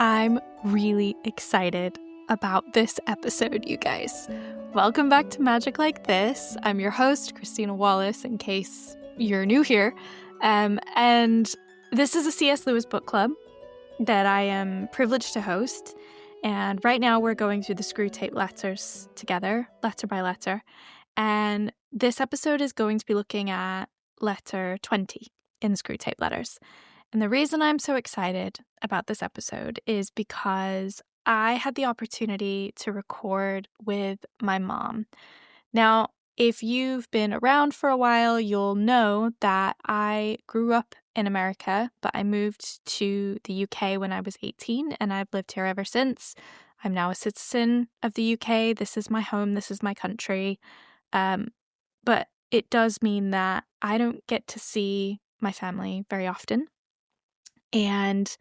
I'm really excited about this episode, you guys. Welcome back to Magic Like This. I'm your host, Christina Wallace, in case you're new here. And this is a C.S. Lewis book club that I am privileged to host. And right now we're going through the Screwtape letters together, letter by letter. And this episode is going to be looking at letter 20 in the Screwtape letters. And the reason I'm so excited about this episode is because I had the opportunity to record with my mom. Now, if you've been around for a while, you'll know that I grew up in America, but I moved to the UK when I was 18, and I've lived here ever since. I'm now a citizen of the UK. This is my home. This is my country. But it does mean that I don't get to see my family very often. And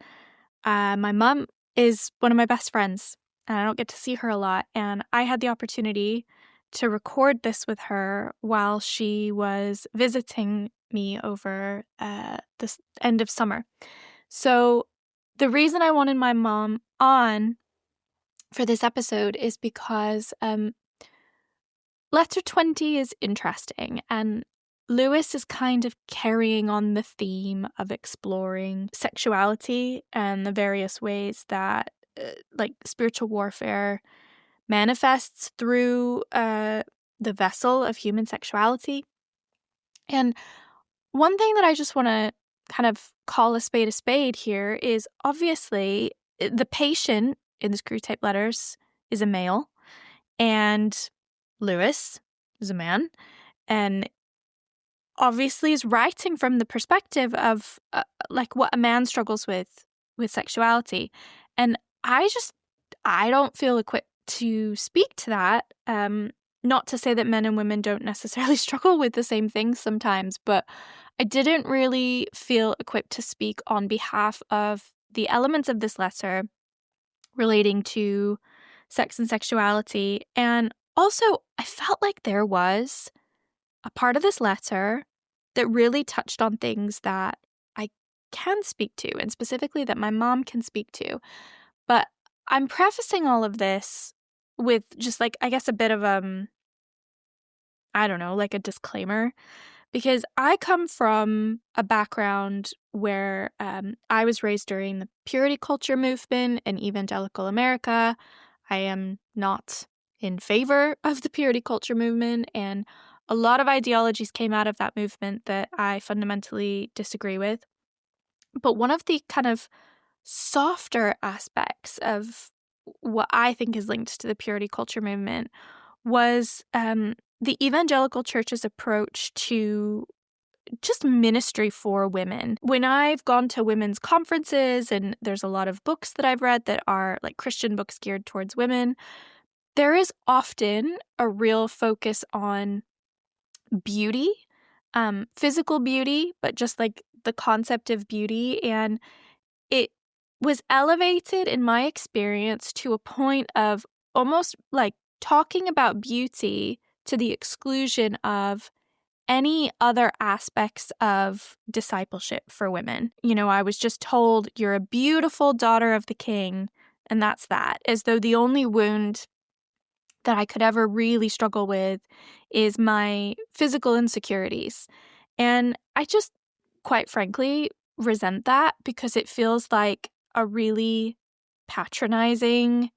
my mom is one of my best friends, and I don't get to see her a lot. And I had the opportunity to record this with her while she was visiting me over this end of summer. So the reason I wanted my mom on for this episode is because letter 20 is interesting, and Lewis is kind of carrying on the theme of exploring sexuality and the various ways that spiritual warfare manifests through the vessel of human sexuality. And one thing that I just want to kind of call a spade here is obviously the patient in the Screwtape letters is a male, and Lewis is a man, and obviously is writing from the perspective of what a man struggles with sexuality. And I don't feel equipped to speak to that. Not to say that men and women don't necessarily struggle with the same things sometimes, but I didn't really feel equipped to speak on behalf of the elements of this letter relating to sex and sexuality. And also, I felt like there was a part of this letter that really touched on things that I can speak to, and specifically that my mom can speak to. But I'm prefacing all of this with just I guess a bit of a disclaimer, because I come from a background where I was raised during the purity culture movement in evangelical America. I am not in favor of the purity culture movement, and a lot of ideologies came out of that movement that I fundamentally disagree with. But one of the kind of softer aspects of what I think is linked to the purity culture movement was the evangelical church's approach to just ministry for women. When I've gone to women's conferences, and there's a lot of books that I've read that are Christian books geared towards women, there is often a real focus on beauty, physical beauty, but just the concept of beauty. And it was elevated in my experience to a point of almost talking about beauty to the exclusion of any other aspects of discipleship for women. You know, I was just told, you're a beautiful daughter of the king, and that's that, as though the only wound that I could ever really struggle with is my physical insecurities. And I just, quite frankly, resent that, because it feels like a really patronizing,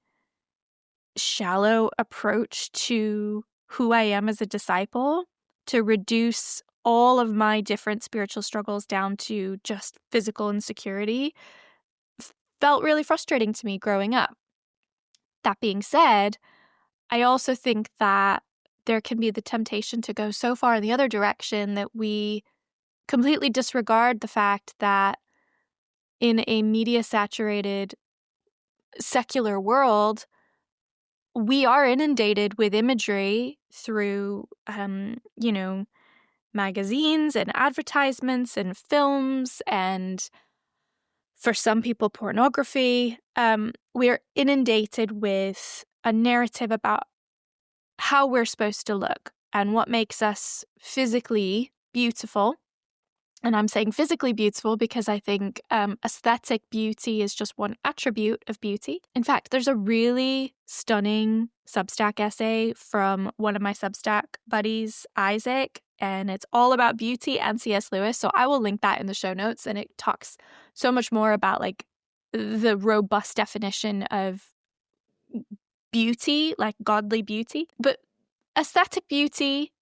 shallow approach to who I am as a disciple, to reduce all of my different spiritual struggles down to just physical insecurity, felt really frustrating to me growing up. That being said, I also think that there can be the temptation to go so far in the other direction that we completely disregard the fact that in a media-saturated secular world, we are inundated with imagery through, magazines and advertisements and films, and for some people, pornography. We're inundated with a narrative about how we're supposed to look and what makes us physically beautiful. And I'm saying physically beautiful because I think aesthetic beauty is just one attribute of beauty. In fact, there's a really stunning Substack essay from one of my Substack buddies, Isaac, and it's all about beauty and C.S. Lewis. So I will link that in the show notes, and it talks so much more about like the robust definition of beauty, like godly beauty. But aesthetic beauty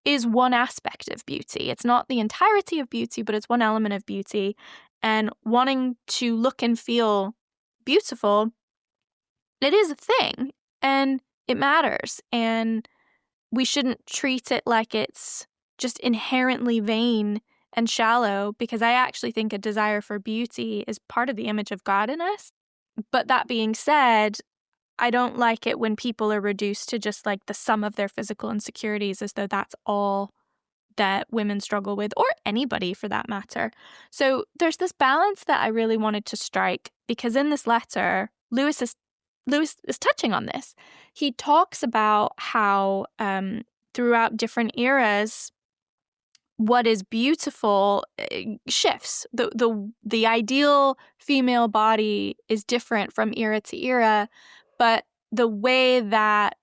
is one aspect of beauty. It's not the entirety of beauty, but it's one element of beauty. And wanting to look and feel beautiful, it is a thing and it matters. And we shouldn't treat it like it's just inherently vain and shallow, because I actually think a desire for beauty is part of the image of God in us. But that being said, I don't like it when people are reduced to just like the sum of their physical insecurities, as though that's all that women struggle with, or anybody for that matter. So there's this balance that I really wanted to strike, because in this letter, Lewis is touching on this. He talks about how throughout different eras, what is beautiful shifts. The ideal female body is different from era to era, but the way that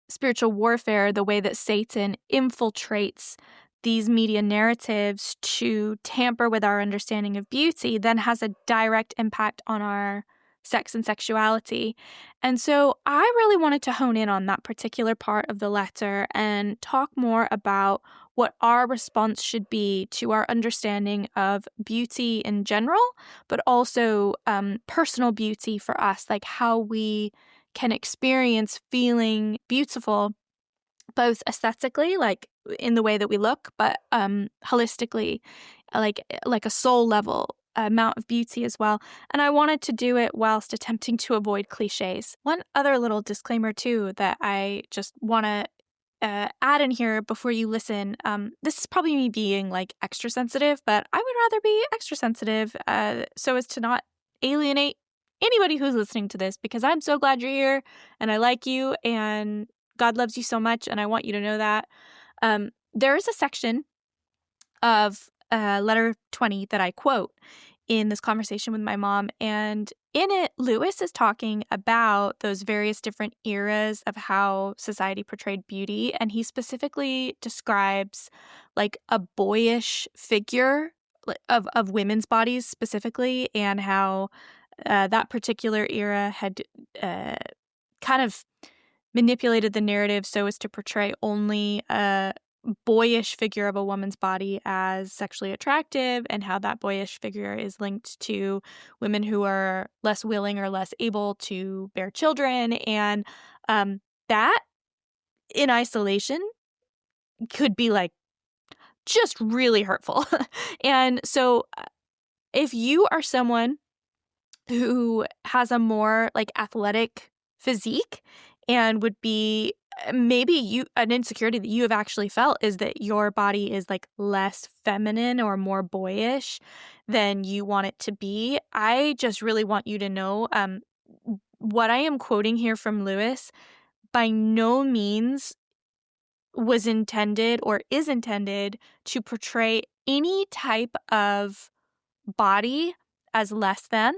spiritual warfare, the way that Satan infiltrates these media narratives to tamper with our understanding of beauty, then has a direct impact on our sex and sexuality. And so I really wanted to hone in on that particular part of the letter and talk more about what our response should be to our understanding of beauty in general, but also personal beauty for us, like how we can experience feeling beautiful, both aesthetically, like in the way that we look, but holistically, like a soul level amount of beauty as well. And I wanted to do it whilst attempting to avoid cliches. One other little disclaimer too that I just want to add in here before you listen. This is probably me being like extra sensitive, but I would rather be extra sensitive so as to not alienate anybody who's listening to this, because I'm so glad you're here and I like you and God loves you so much and I want you to know that. There is a section of letter 20 that I quote in this conversation with my mom, and in it, Lewis is talking about those various different eras of how society portrayed beauty, and he specifically describes like a boyish figure of women's bodies specifically, and how that particular era had kind of manipulated the narrative so as to portray only a boyish figure of a woman's body as sexually attractive, and how that boyish figure is linked to women who are less willing or less able to bear children. And that in isolation could be like just really hurtful. And so if you are someone who has a more like athletic physique and would be maybe an insecurity that you have actually felt is that your body is like less feminine or more boyish than you want it to be. I just really want you to know what I am quoting here from Lewis by no means was intended or is intended to portray any type of body as less than,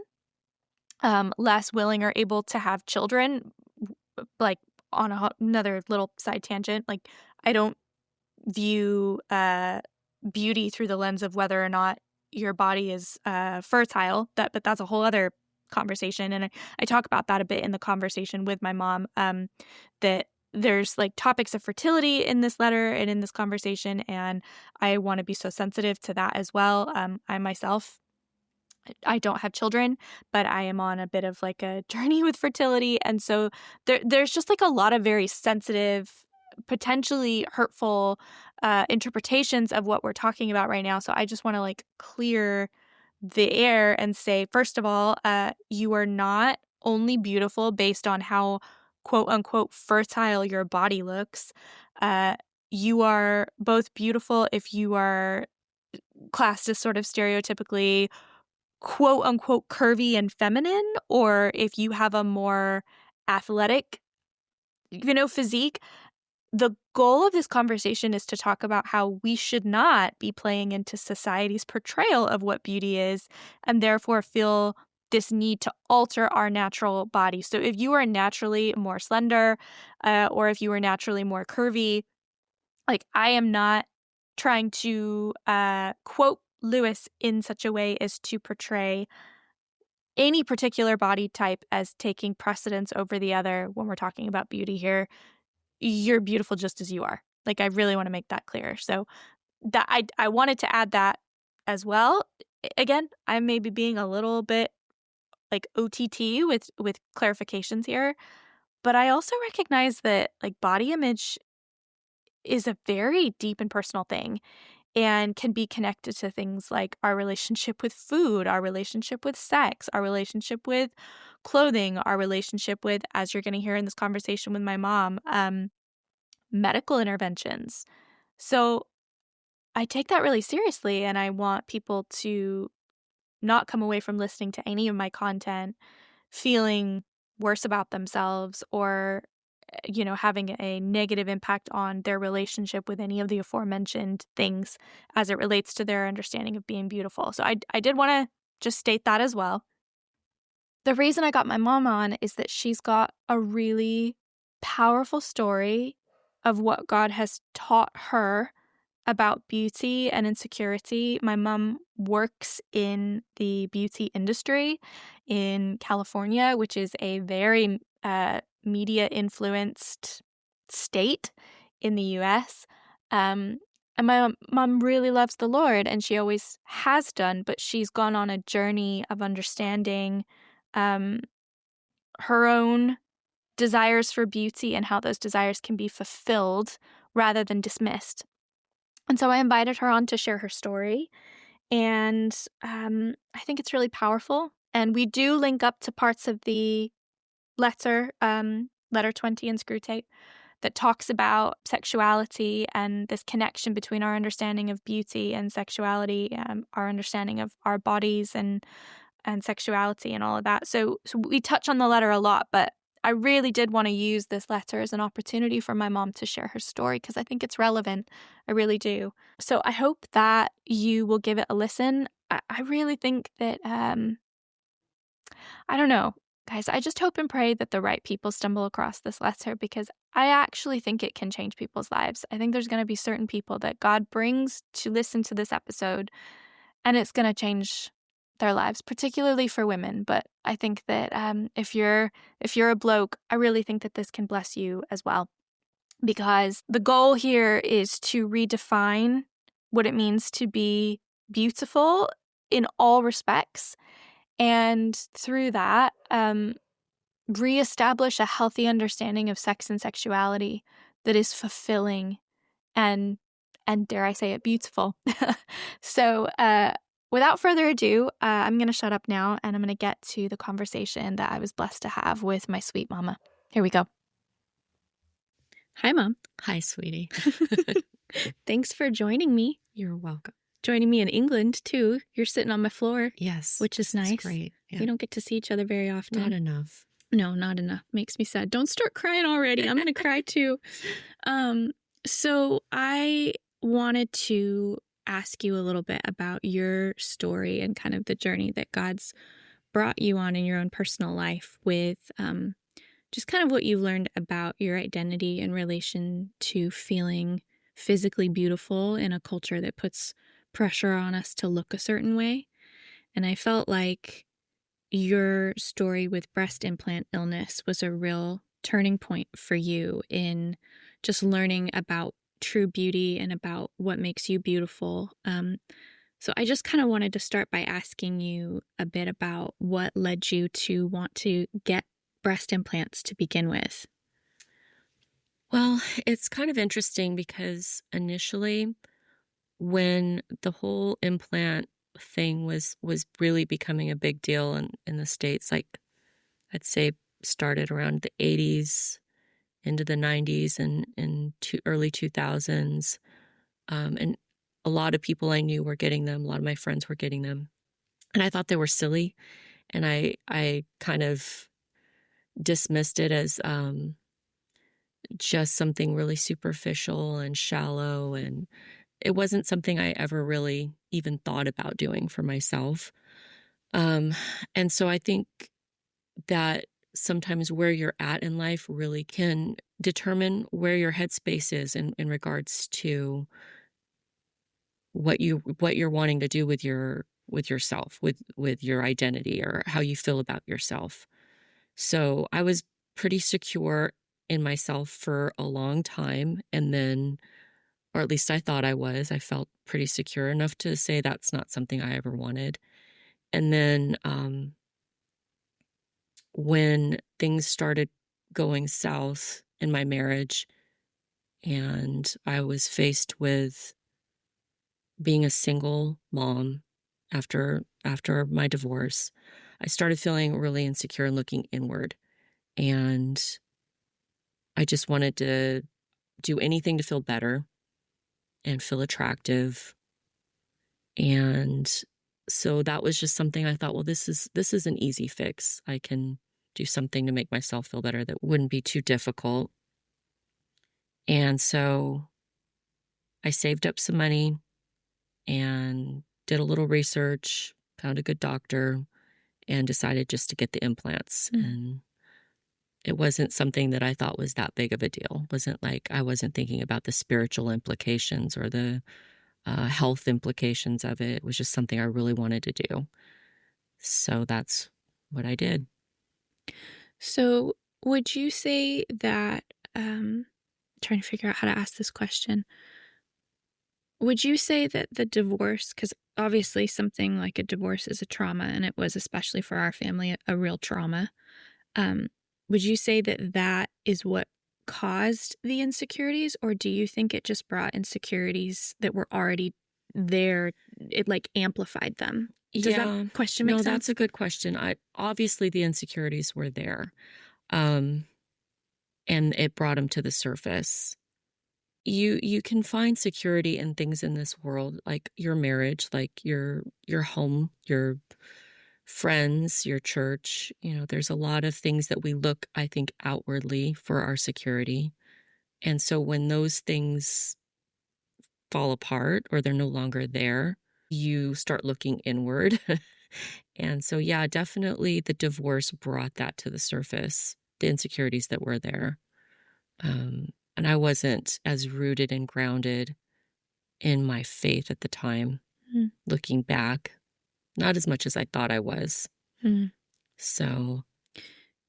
less willing or able to have children. Like on another little side tangent, like I don't view beauty through the lens of whether or not your body is fertile. But that's a whole other conversation, and I talk about that a bit in the conversation with my mom. That there's like topics of fertility in this letter and in this conversation, and I want to be so sensitive to that as well. I myself, I don't have children, but I am on a bit of like a journey with fertility. And so there's just like a lot of very sensitive, potentially hurtful interpretations of what we're talking about right now. So I just want to like clear the air and say, first of all, you are not only beautiful based on how quote unquote fertile your body looks. You are both beautiful if you are classed as sort of stereotypically quote unquote curvy and feminine, or if you have a more athletic, physique. the goal of this conversation is to talk about how we should not be playing into society's portrayal of what beauty is, and therefore feel this need to alter our natural body. So if you are naturally more slender, or if you are naturally more curvy, like, I am not trying to quote Lewis in such a way as to portray any particular body type as taking precedence over the other when we're talking about beauty here. You're beautiful just as you are. Like, I really want to make that clear. So that I wanted to add that as well. Again, I may be being a little bit like OTT with clarifications here, but I also recognize that, like, body image is a very deep and personal thing and can be connected to things like our relationship with food, our relationship with sex, our relationship with clothing, our relationship with, as you're going to hear in this conversation with my mom, medical interventions. So I take that really seriously, and I want people to not come away from listening to any of my content feeling worse about themselves or, having a negative impact on their relationship with any of the aforementioned things as it relates to their understanding of being beautiful. So I did want to just state that as well. The reason I got my mom on is that she's got a really powerful story of what God has taught her about beauty and insecurity. My mom works in the beauty industry in California, which is a very media-influenced state in the U.S. And my mom really loves the Lord, and she always has done, but she's gone on a journey of understanding her own desires for beauty and how those desires can be fulfilled rather than dismissed. And so I invited her on to share her story, and I think it's really powerful. And we do link up to parts of the letter 20 in Screwtape, that talks about sexuality and this connection between our understanding of beauty and sexuality, our understanding of our bodies and sexuality and all of that. So we touch on the letter a lot, but I really did want to use this letter as an opportunity for my mom to share her story because I think it's relevant. I really do. So I hope that you will give it a listen. I really think that, I don't know, guys, I just hope and pray that the right people stumble across this letter because I actually think it can change people's lives. I think there's going to be certain people that God brings to listen to this episode, and it's going to change their lives, particularly for women. But I think that if you're a bloke, I really think that this can bless you as well, because the goal here is to redefine what it means to be beautiful in all respects, and through that, reestablish a healthy understanding of sex and sexuality that is fulfilling and dare I say it, beautiful. So without further ado, I'm going to shut up now, and I'm going to get to the conversation that I was blessed to have with my sweet mama. Here we go. Hi, Mom. Hi, sweetie. Thanks for joining me. You're welcome. Joining me in England, too. You're sitting on my floor. Yes. Which is nice. Great. Yeah. We don't get to see each other very often. Not enough. No, not enough. Makes me sad. Don't start crying already. I'm going to cry, too. So I wanted to ask you a little bit about your story and kind of the journey that God's brought you on in your own personal life with just kind of what you've learned about your identity in relation to feeling physically beautiful in a culture that puts pressure on us to look a certain way. And I felt like your story with breast implant illness was a real turning point for you in just learning about true beauty and about what makes you beautiful. So I just kind of wanted to start by asking you a bit about what led you to want to get breast implants to begin with. Well, it's kind of interesting because initially when the whole implant thing was really becoming a big deal in the States, like I'd say started around the 80s into the 90s and early 2000s. And a lot of people I knew were getting them. A lot of my friends were getting them. And I thought they were silly. And I kind of dismissed it as just something really superficial and shallow, and it wasn't something I ever really even thought about doing for myself. Um, and so I think that sometimes where you're at in life really can determine where your headspace is in regards to what you're wanting to do with yourself, with your identity or how you feel about yourself. So I was pretty secure in myself for a long time, and then, or at least I thought I was. I felt pretty secure enough to say that's not something I ever wanted. And then when things started going south in my marriage, and I was faced with being a single mom after my divorce, I started feeling really insecure and looking inward. And I just wanted to do anything to feel better and feel attractive. And so that was just something I thought, well, this is an easy fix. I can do something to make myself feel better that wouldn't be too difficult. And so I saved up some money and did a little research, found a good doctor, and decided just to get the implants. And it wasn't something that I thought was that big of a deal. It wasn't like I wasn't thinking about the spiritual implications or the health implications of it. It was just something I really wanted to do. So that's what I did. So, would you say that, trying to figure out how to ask this question, would you say that the divorce, because obviously something like a divorce is a trauma, and it was, especially for our family, a real trauma, um, would you say that that is what caused the insecurities, or do you think it just brought insecurities that were already there, it like amplified them? Does that Yeah, question make no, sense? that's a good question. I obviously the insecurities were there, um, and it brought them to the surface. You can find security in things in this world, like your marriage, like your home, your friends, your church. You know, there's a lot of things that we look, I think, outwardly for our security. And so when those things fall apart or they're no longer there, you start looking inward. And so, yeah, definitely the divorce brought that to the surface, the insecurities that were there. And I wasn't as rooted and grounded in my faith at the time, Mm, looking back, not as much as I thought I was. mm. So,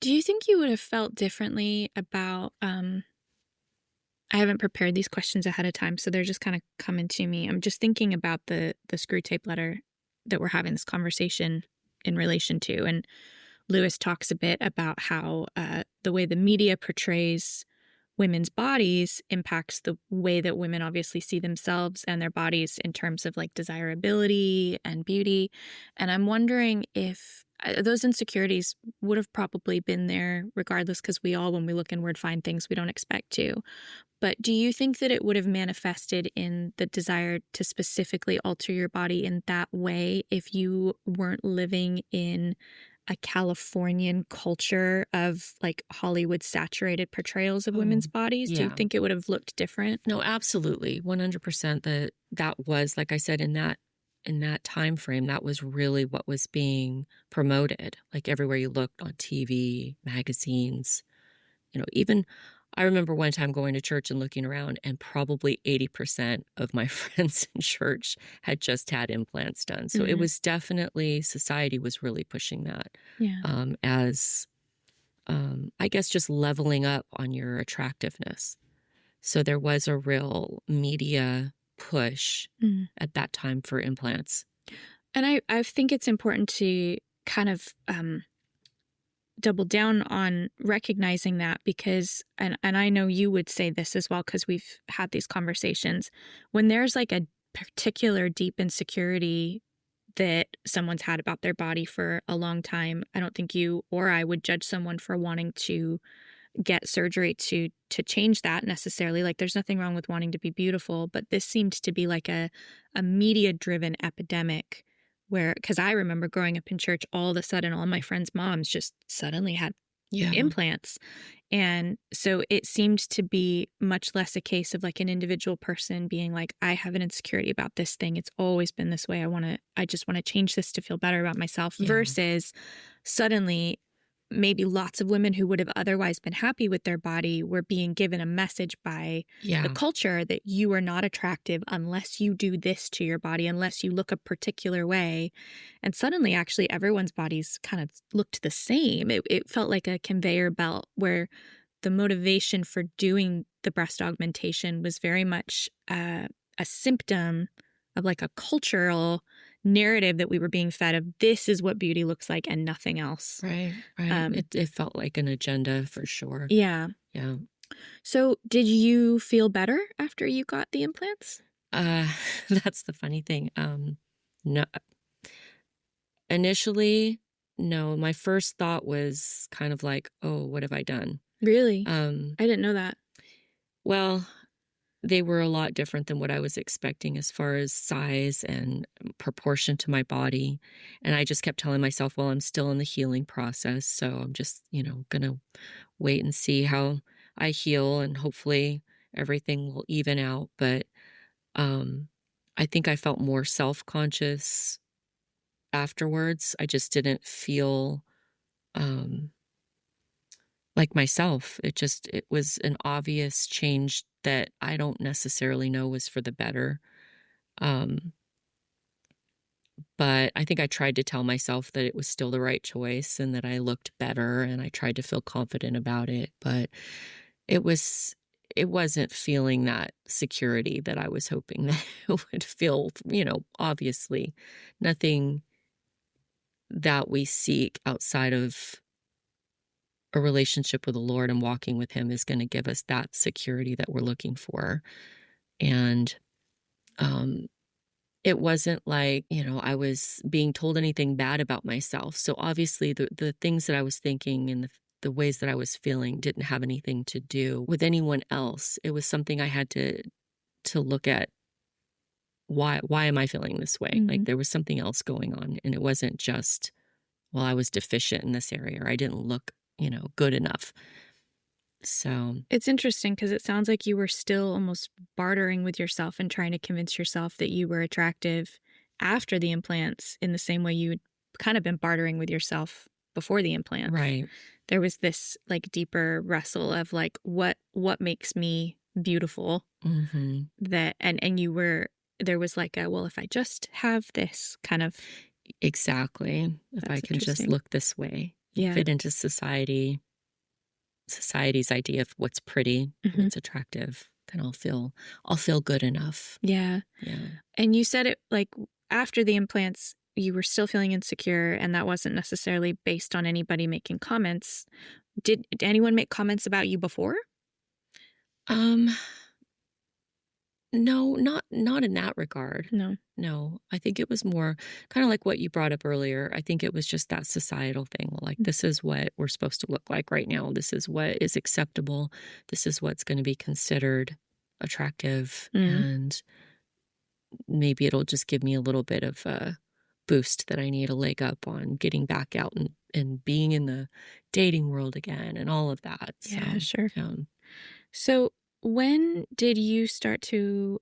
Do you think you would have felt differently about, I haven't prepared these questions ahead of time, so they're just kind of coming to me. I'm just thinking about the screw tape letter that we're having this conversation in relation to. And Lewis talks a bit about how the way the media portrays women's bodies impacts the way that women obviously see themselves and their bodies in terms of like desirability and beauty. And I'm wondering if those insecurities would have probably been there regardless, because we all, when we look inward, find things we don't expect to. But do you think that it would have manifested in the desire to specifically alter your body in that way if you weren't living in a Californian culture of like Hollywood saturated portrayals of oh, women's bodies? Do you yeah. think it would have looked different? No, absolutely. 100% that was, like I said, in that time frame, that was really what was being promoted. Like everywhere you looked on TV, magazines, even I remember one time going to church and looking around, and probably 80% of my friends in church had just had implants done. So it Mm, was definitely, society was really pushing that yeah. as, I guess, just leveling up on your attractiveness. So there was a real media push Mm. at that time for implants. And I think it's important to kind of double down on recognizing that, because and I know you would say this as well because we've had these conversations, when there's like a particular deep insecurity that someone's had about their body for a long time, I don't think you or I would judge someone for wanting to get surgery to change that necessarily. Like there's nothing wrong with wanting to be beautiful, but this seemed to be like a media driven epidemic where, because I remember growing up in church, all of a sudden all my friends' moms just suddenly had Yeah. implants. And so it seemed to be much less a case of like an individual person being like, I have an insecurity about this thing. It's always been this way. I just want to change this to feel better about myself, Yeah. versus suddenly maybe lots of women who would have otherwise been happy with their body were being given a message by the Yeah. culture that you are not attractive unless you do this to your body, unless you look a particular way. And suddenly, actually, everyone's bodies kind of looked the same. It felt like a conveyor belt where the motivation for doing the breast augmentation was very much a symptom of like a cultural narrative that we were being fed of this is what beauty looks like and nothing else. Right. It felt like an agenda for sure. Yeah. Yeah. So did you feel better after you got the implants? That's the funny thing. No, initially, no. My first thought was kind of like, oh, what have I done? Really? Um, I didn't know that. well, they were a lot different than what I was expecting as far as size and proportion to my body. And I just kept telling myself, well, I'm still in the healing process. So I'm just, gonna wait and see how I heal, and hopefully everything will even out. But um, I think I felt more self-conscious afterwards. I just didn't feel um, like myself. It was an obvious change that I don't necessarily know was for the better. Um, but I think I tried to tell myself that it was still the right choice and that I looked better, and I tried to feel confident about it. But it was it wasn't feeling that security that I was hoping that it would feel, obviously nothing that we seek outside of a relationship with the Lord and walking with him is going to give us that security that we're looking for. And um it wasn't like, I was being told anything bad about myself. So obviously the things that I was thinking and the ways that I was feeling didn't have anything to do with anyone else. It was something I had to look at. Why am I feeling this way? Like Mhm. there was something else going on, and it wasn't just, well, I was deficient in this area, or I didn't look, good enough. So, It's interesting because it sounds like you were still almost bartering with yourself and trying to convince yourself that you were attractive after the implants in the same way you'd kind of been bartering with yourself before the implants. right. There was this like deeper wrestle of like what makes me beautiful, Hmm. that and you were there was like a, well, if I just have this kind of. Exactly. If I That's can just interesting. look this way and Yeah. fit into society's idea of what's pretty, Hmm. what's attractive, then I'll feel good enough. Yeah. Yeah. And you said it like after the implants, you were still feeling insecure, and that wasn't necessarily based on anybody making comments. Did anyone make comments about you before? Um, no, not in that regard. No. No, I think it was more kind of like what you brought up earlier. I think it was just that societal thing. Well, like, this is what we're supposed to look like right now. This is what is acceptable. This is what's going to be considered attractive. Mm. And maybe it'll just give me a little bit of a boost that I need a leg up on getting back out and being in the dating world again and all of that. So, Yeah, sure. um, So when did you start to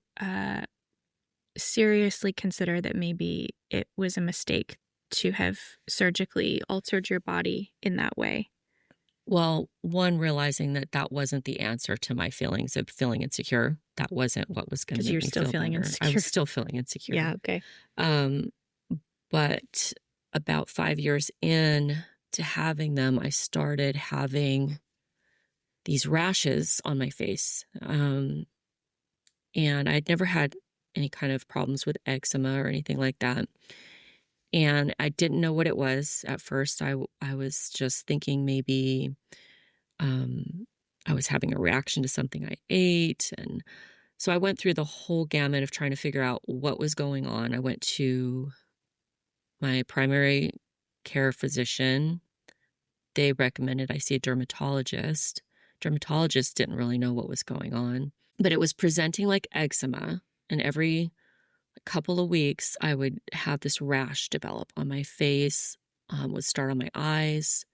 seriously consider that maybe it was a mistake to have surgically altered your body in that way? well, one, realizing that that wasn't the answer to my feelings of feeling insecure. That wasn't what was going to Because you make were me still feel feeling better. I insecure. was still feeling insecure. Yeah, okay. Um, but about 5 years in to having them, I started having these rashes on my face. And I'd never had any kind of problems with eczema or anything like that. And I didn't know what it was at first. I was just thinking maybe um, I was having a reaction to something I ate. And so I went through the whole gamut of trying to figure out what was going on. I went to my primary care physician. They recommended I see a dermatologist. Dermatologist didn't really know what was going on, but it was presenting like eczema. And every couple of weeks, I would have this rash develop on my face, would start on my eyes.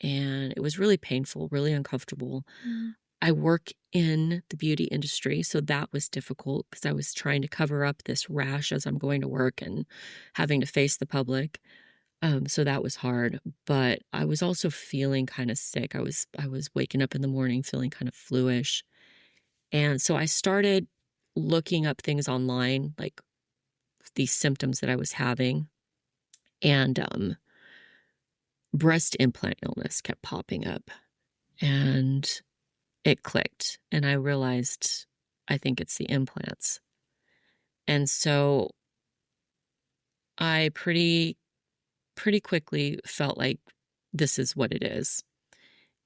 and it was really painful, really uncomfortable. Mm. I work in the beauty industry, so that was difficult because I was trying to cover up this rash as I'm going to work and having to face the public. So that was hard, but I was also feeling kind of sick. I was waking up in the morning feeling kind of fluish. And so I started looking up things online, like these symptoms that I was having, and breast implant illness kept popping up, and it clicked, and I realized I think it's the implants. And so I pretty quickly felt like this is what it is.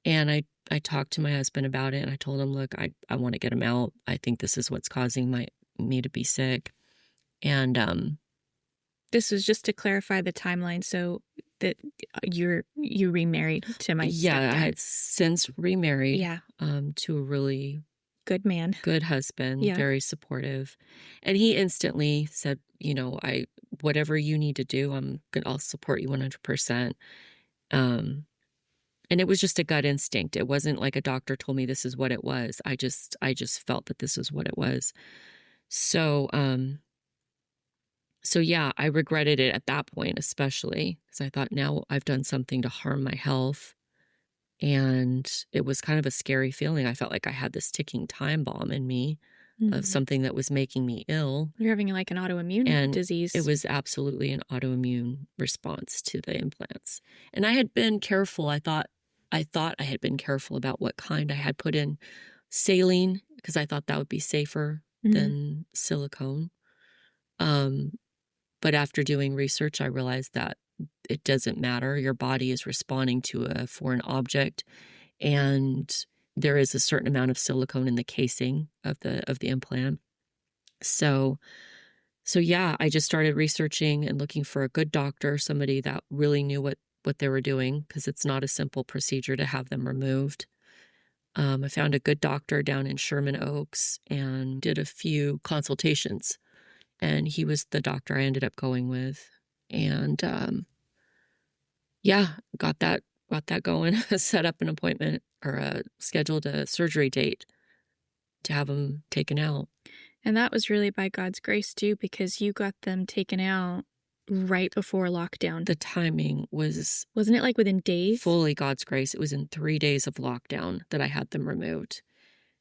And I talked to my husband about it, and I told him, look, I want to get him out. I think this is what's causing me to be sick. And This was just to clarify the timeline so that you remarried to my yeah, I stepdad. had since remarried Yeah. to a really Good man. good husband, Yeah. very supportive. And he instantly said, whatever you need to do, I'll support you 100%. And it was just a gut instinct. It wasn't like a doctor told me this is what it was. I just felt that this was what it was. So, so yeah, I regretted it at that point, especially because I thought now I've done something to harm my health. And it was kind of a scary feeling. I felt like I had this ticking time bomb in me of something that was making me ill. You're having like an autoimmune And disease. it was absolutely an autoimmune response to the implants. And I had been careful. I thought I had been careful about what kind I had put in saline because I thought that would be safer than silicone. But after doing research, I realized that it doesn't matter. Your body is responding to a foreign object, and there is a certain amount of silicone in the casing of the implant. So yeah, I just started researching and looking for a good doctor, somebody that really knew what they were doing, because it's not a simple procedure to have them removed. I found a good doctor down in Sherman Oaks and did a few consultations, and he was the doctor I ended up going with. And yeah, got that going, set up an appointment or scheduled a surgery date to have them taken out. And that was really by God's grace too, because you got them taken out right before lockdown. The timing wasn't it like within days? Fully God's grace. It was in 3 days of lockdown that I had them removed.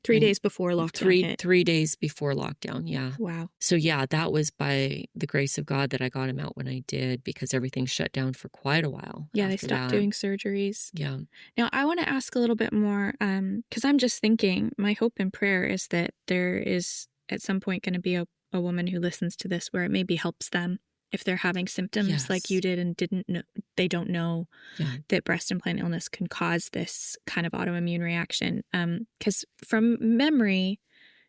3 days before lockdown hit. 3 days before lockdown, yeah. Wow. So yeah, that was by the grace of God that I got him out when I did, because everything shut down for quite a while. Yeah, they stopped doing surgeries. Yeah. Now, I want to ask a little bit more, because I'm just thinking, my hope and prayer is that there is at some point going to be a woman who listens to this where it maybe helps them if they're having symptoms like you did and they don't know that breast implant illness can cause this kind of autoimmune reaction. Because from memory,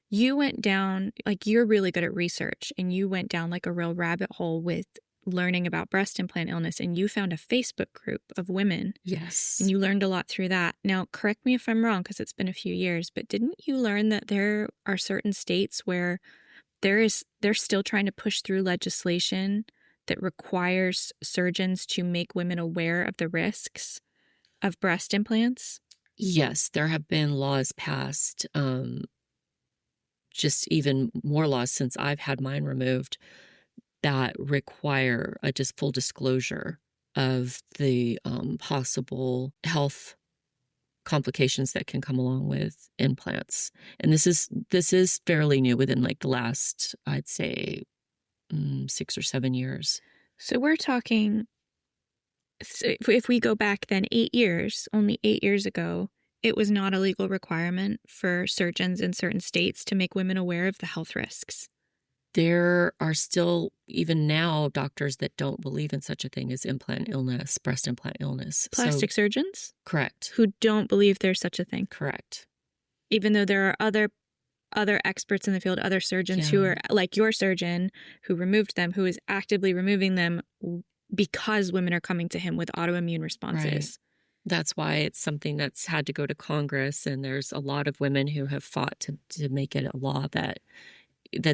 you went down, like, you're really good at research, and you went down like a real rabbit hole with learning about breast implant illness, and you found a Facebook group of women. Yes. And you learned a lot through that. Now, correct me if I'm wrong, because it's been a few years, but didn't you learn that there are certain states where they're still trying to push through legislation that requires surgeons to make women aware of the risks of breast implants? Yes, there have been laws passed, just even more laws since I've had mine removed, that require a just full disclosure of the possible health complications that can come along with implants. And this is fairly new, within like the last, I'd say, 6 or 7 years. So we're talking, if we go back then 8 years, only 8 years ago, it was not a legal requirement for surgeons in certain states to make women aware of the health risks. There are still, even now, doctors that don't believe in such a thing as implant illness, breast implant illness. Plastic surgeons? Correct. Who don't believe there's such a thing. Correct. Even though there are other experts in the field, other surgeons who are like your surgeon who removed them, who is actively removing them because women are coming to him with autoimmune responses. Right. That's why it's something that's had to go to Congress, and there's a lot of women who have fought to make it a law that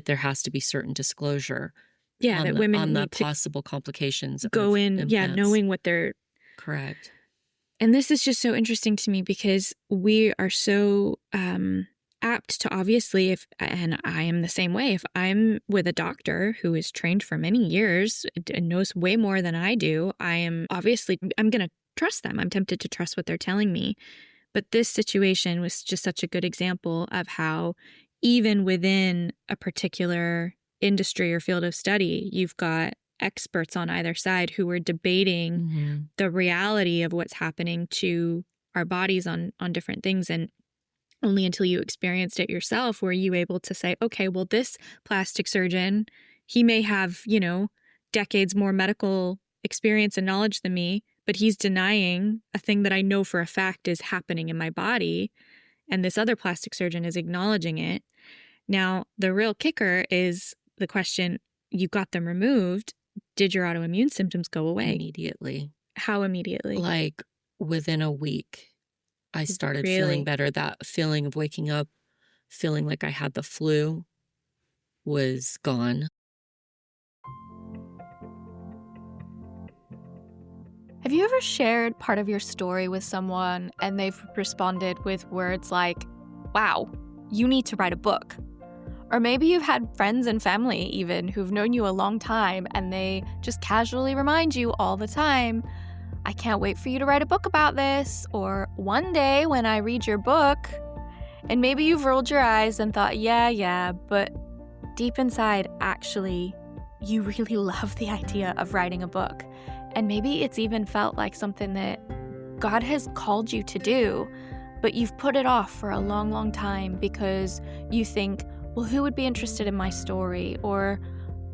there has to be certain disclosure. Yeah, that women on need the possible complications go of in, implants. knowing what they're... Correct. And this is just so interesting to me because we are so apt to obviously, and I am the same way, if I'm with a doctor who is trained for many years and knows way more than I do, I'm going to trust them. I'm tempted to trust what they're telling me. But this situation was just such a good example of how even within a particular industry or field of study, you've got experts on either side who are debating the reality of what's happening to our bodies on different things. And only until you experienced it yourself were you able to say, okay, well, this plastic surgeon, he may have, decades more medical experience and knowledge than me, but he's denying a thing that I know for a fact is happening in my body. And this other plastic surgeon is acknowledging it. Now, the real kicker is the question, you got them removed. Did your autoimmune symptoms go away? Immediately. How immediately? Like within a week, I started feeling better. That feeling of waking up, feeling like I had the flu was gone. Have you ever shared part of your story with someone and they've responded with words like, wow, you need to write a book? Or maybe you've had friends and family even who've known you a long time and they just casually remind you all the time, I can't wait for you to write a book about this, or one day when I read your book. And maybe you've rolled your eyes and thought, yeah, but deep inside, actually, you really love the idea of writing a book. And maybe it's even felt like something that God has called you to do, but you've put it off for a long, long time because you think, well, who would be interested in my story? Or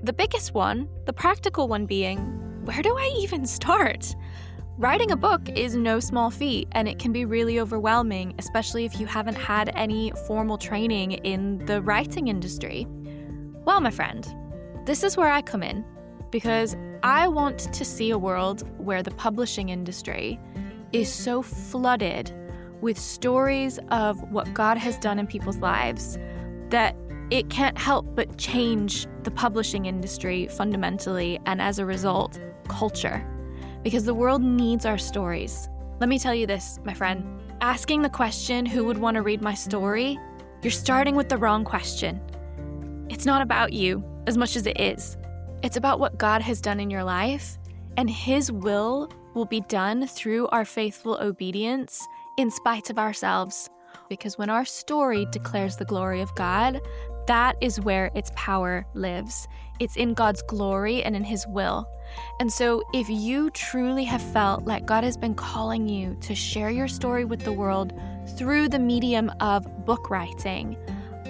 the biggest one, the practical one being, where do I even start? Writing a book is no small feat, and it can be really overwhelming, especially if you haven't had any formal training in the writing industry. Well, my friend, this is where I come in, because I want to see a world where the publishing industry is so flooded with stories of what God has done in people's lives that it can't help but change the publishing industry fundamentally, and as a result, culture. Because the world needs our stories. Let me tell you this, my friend. Asking the question, who would want to read my story? You're starting with the wrong question. It's not about you as much as it is. It's about what God has done in your life, and His will be done through our faithful obedience in spite of ourselves. Because when our story declares the glory of God, that is where its power lives. It's in God's glory and in His will. And so if you truly have felt like God has been calling you to share your story with the world through the medium of book writing,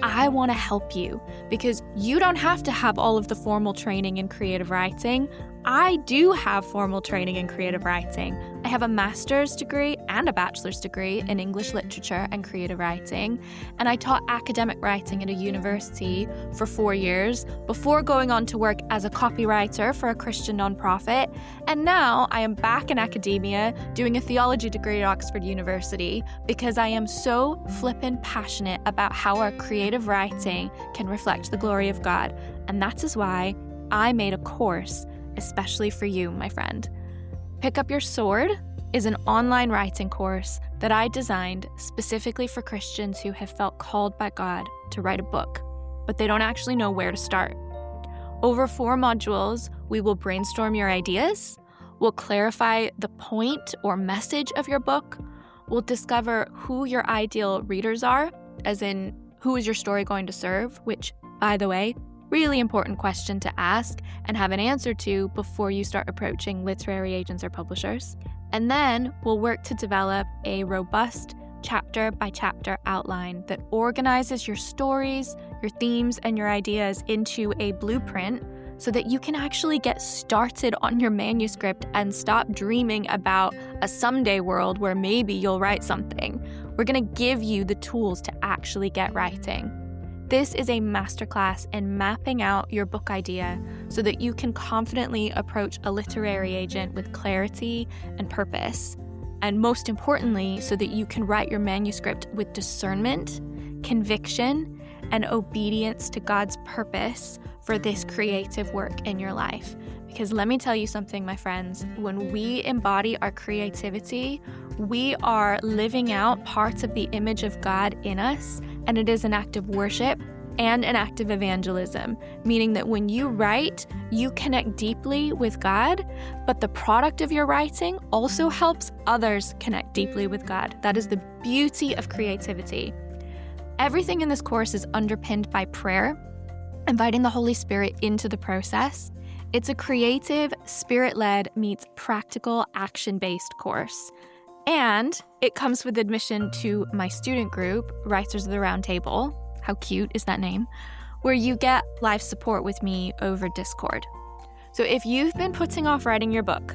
I want to help you, because you don't have to have all of the formal training in creative writing. I do have formal training in creative writing. I have a master's degree and a bachelor's degree in English literature and creative writing, and I taught academic writing at a university for 4 years before going on to work as a copywriter for a Christian nonprofit, and now I am back in academia doing a theology degree at Oxford University because I am so flippin' passionate about how our creative writing can reflect the glory of God, and that is why I made a course especially for you, my friend. Pick Up Your Sword is an online writing course that I designed specifically for Christians who have felt called by God to write a book, but they don't actually know where to start. Over 4 modules, we will brainstorm your ideas, we'll clarify the point or message of your book, we'll discover who your ideal readers are, as in, who is your story going to serve, which, by the way, really important question to ask and have an answer to before you start approaching literary agents or publishers. And then we'll work to develop a robust chapter-by-chapter outline that organizes your stories, your themes, and your ideas into a blueprint so that you can actually get started on your manuscript and stop dreaming about a someday world where maybe you'll write something. We're going to give you the tools to actually get writing. This is a masterclass in mapping out your book idea so that you can confidently approach a literary agent with clarity and purpose. And most importantly, so that you can write your manuscript with discernment, conviction, and obedience to God's purpose for this creative work in your life. Because let me tell you something, my friends, when we embody our creativity, We are living out parts of the image of God in us, and it is an act of worship and an act of evangelism, meaning that when you write, you connect deeply with God, but the product of your writing also helps others connect deeply with God. That is the beauty of creativity. Everything in this course is underpinned by prayer, inviting the Holy Spirit into the process. It's a creative, spirit-led meets practical, action-based course. And it comes with admission to my student group, Writers of the Round Table. How cute is that name? Where you get live support with me over Discord. So if you've been putting off writing your book,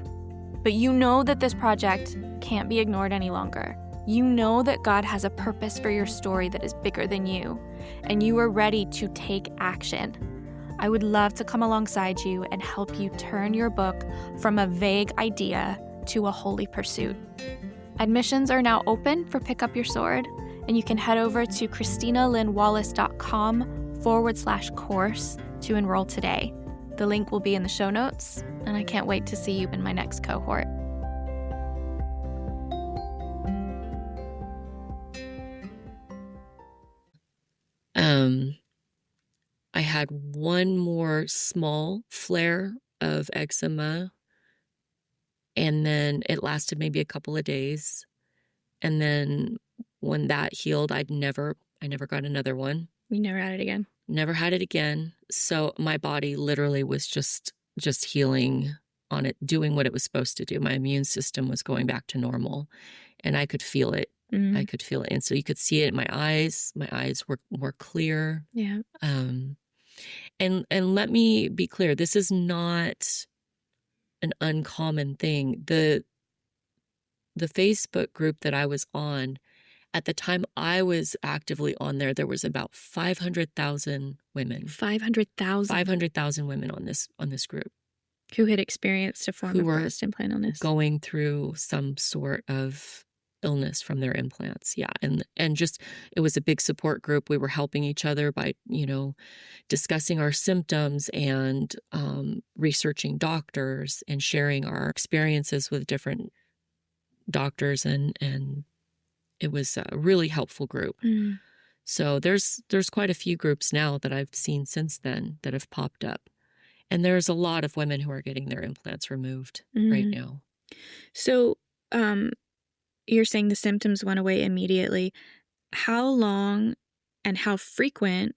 but you know that this project can't be ignored any longer, you know that God has a purpose for your story that is bigger than you, and you are ready to take action, I would love to come alongside you and help you turn your book from a vague idea to a holy pursuit. Admissions are now open for Pick Up Your Sword, and you can head over to christinalynwallace.com/course to enroll today. The link will be in the show notes, and I can't wait to see you in my next cohort. I had one more small flare of eczema, and then it lasted maybe a couple of days. And then when that healed, I never got another one. You never had it again? Never had it again. So my body literally was just healing on it, doing what it was supposed to do. My immune system was going back to normal, and I could feel it. I could feel it. And so you could see it in my eyes. My eyes were more clear. Yeah. And let me be clear, this is not an uncommon thing. The Facebook group that I was on, at the time I was actively on there, there was about 500,000 women. 500,000? 500,000 women on this group. Who had experienced a form of breast-implant illness. Going through some sort of illness from their implants. Yeah. And just, it was a big support group. We were helping each other by, discussing our symptoms and researching doctors and sharing our experiences with different doctors. And it was a really helpful group. So there's quite a few groups now that I've seen since then that have popped up. And there's a lot of women who are getting their implants removed right now. So, you're saying the symptoms went away immediately. How long and how frequent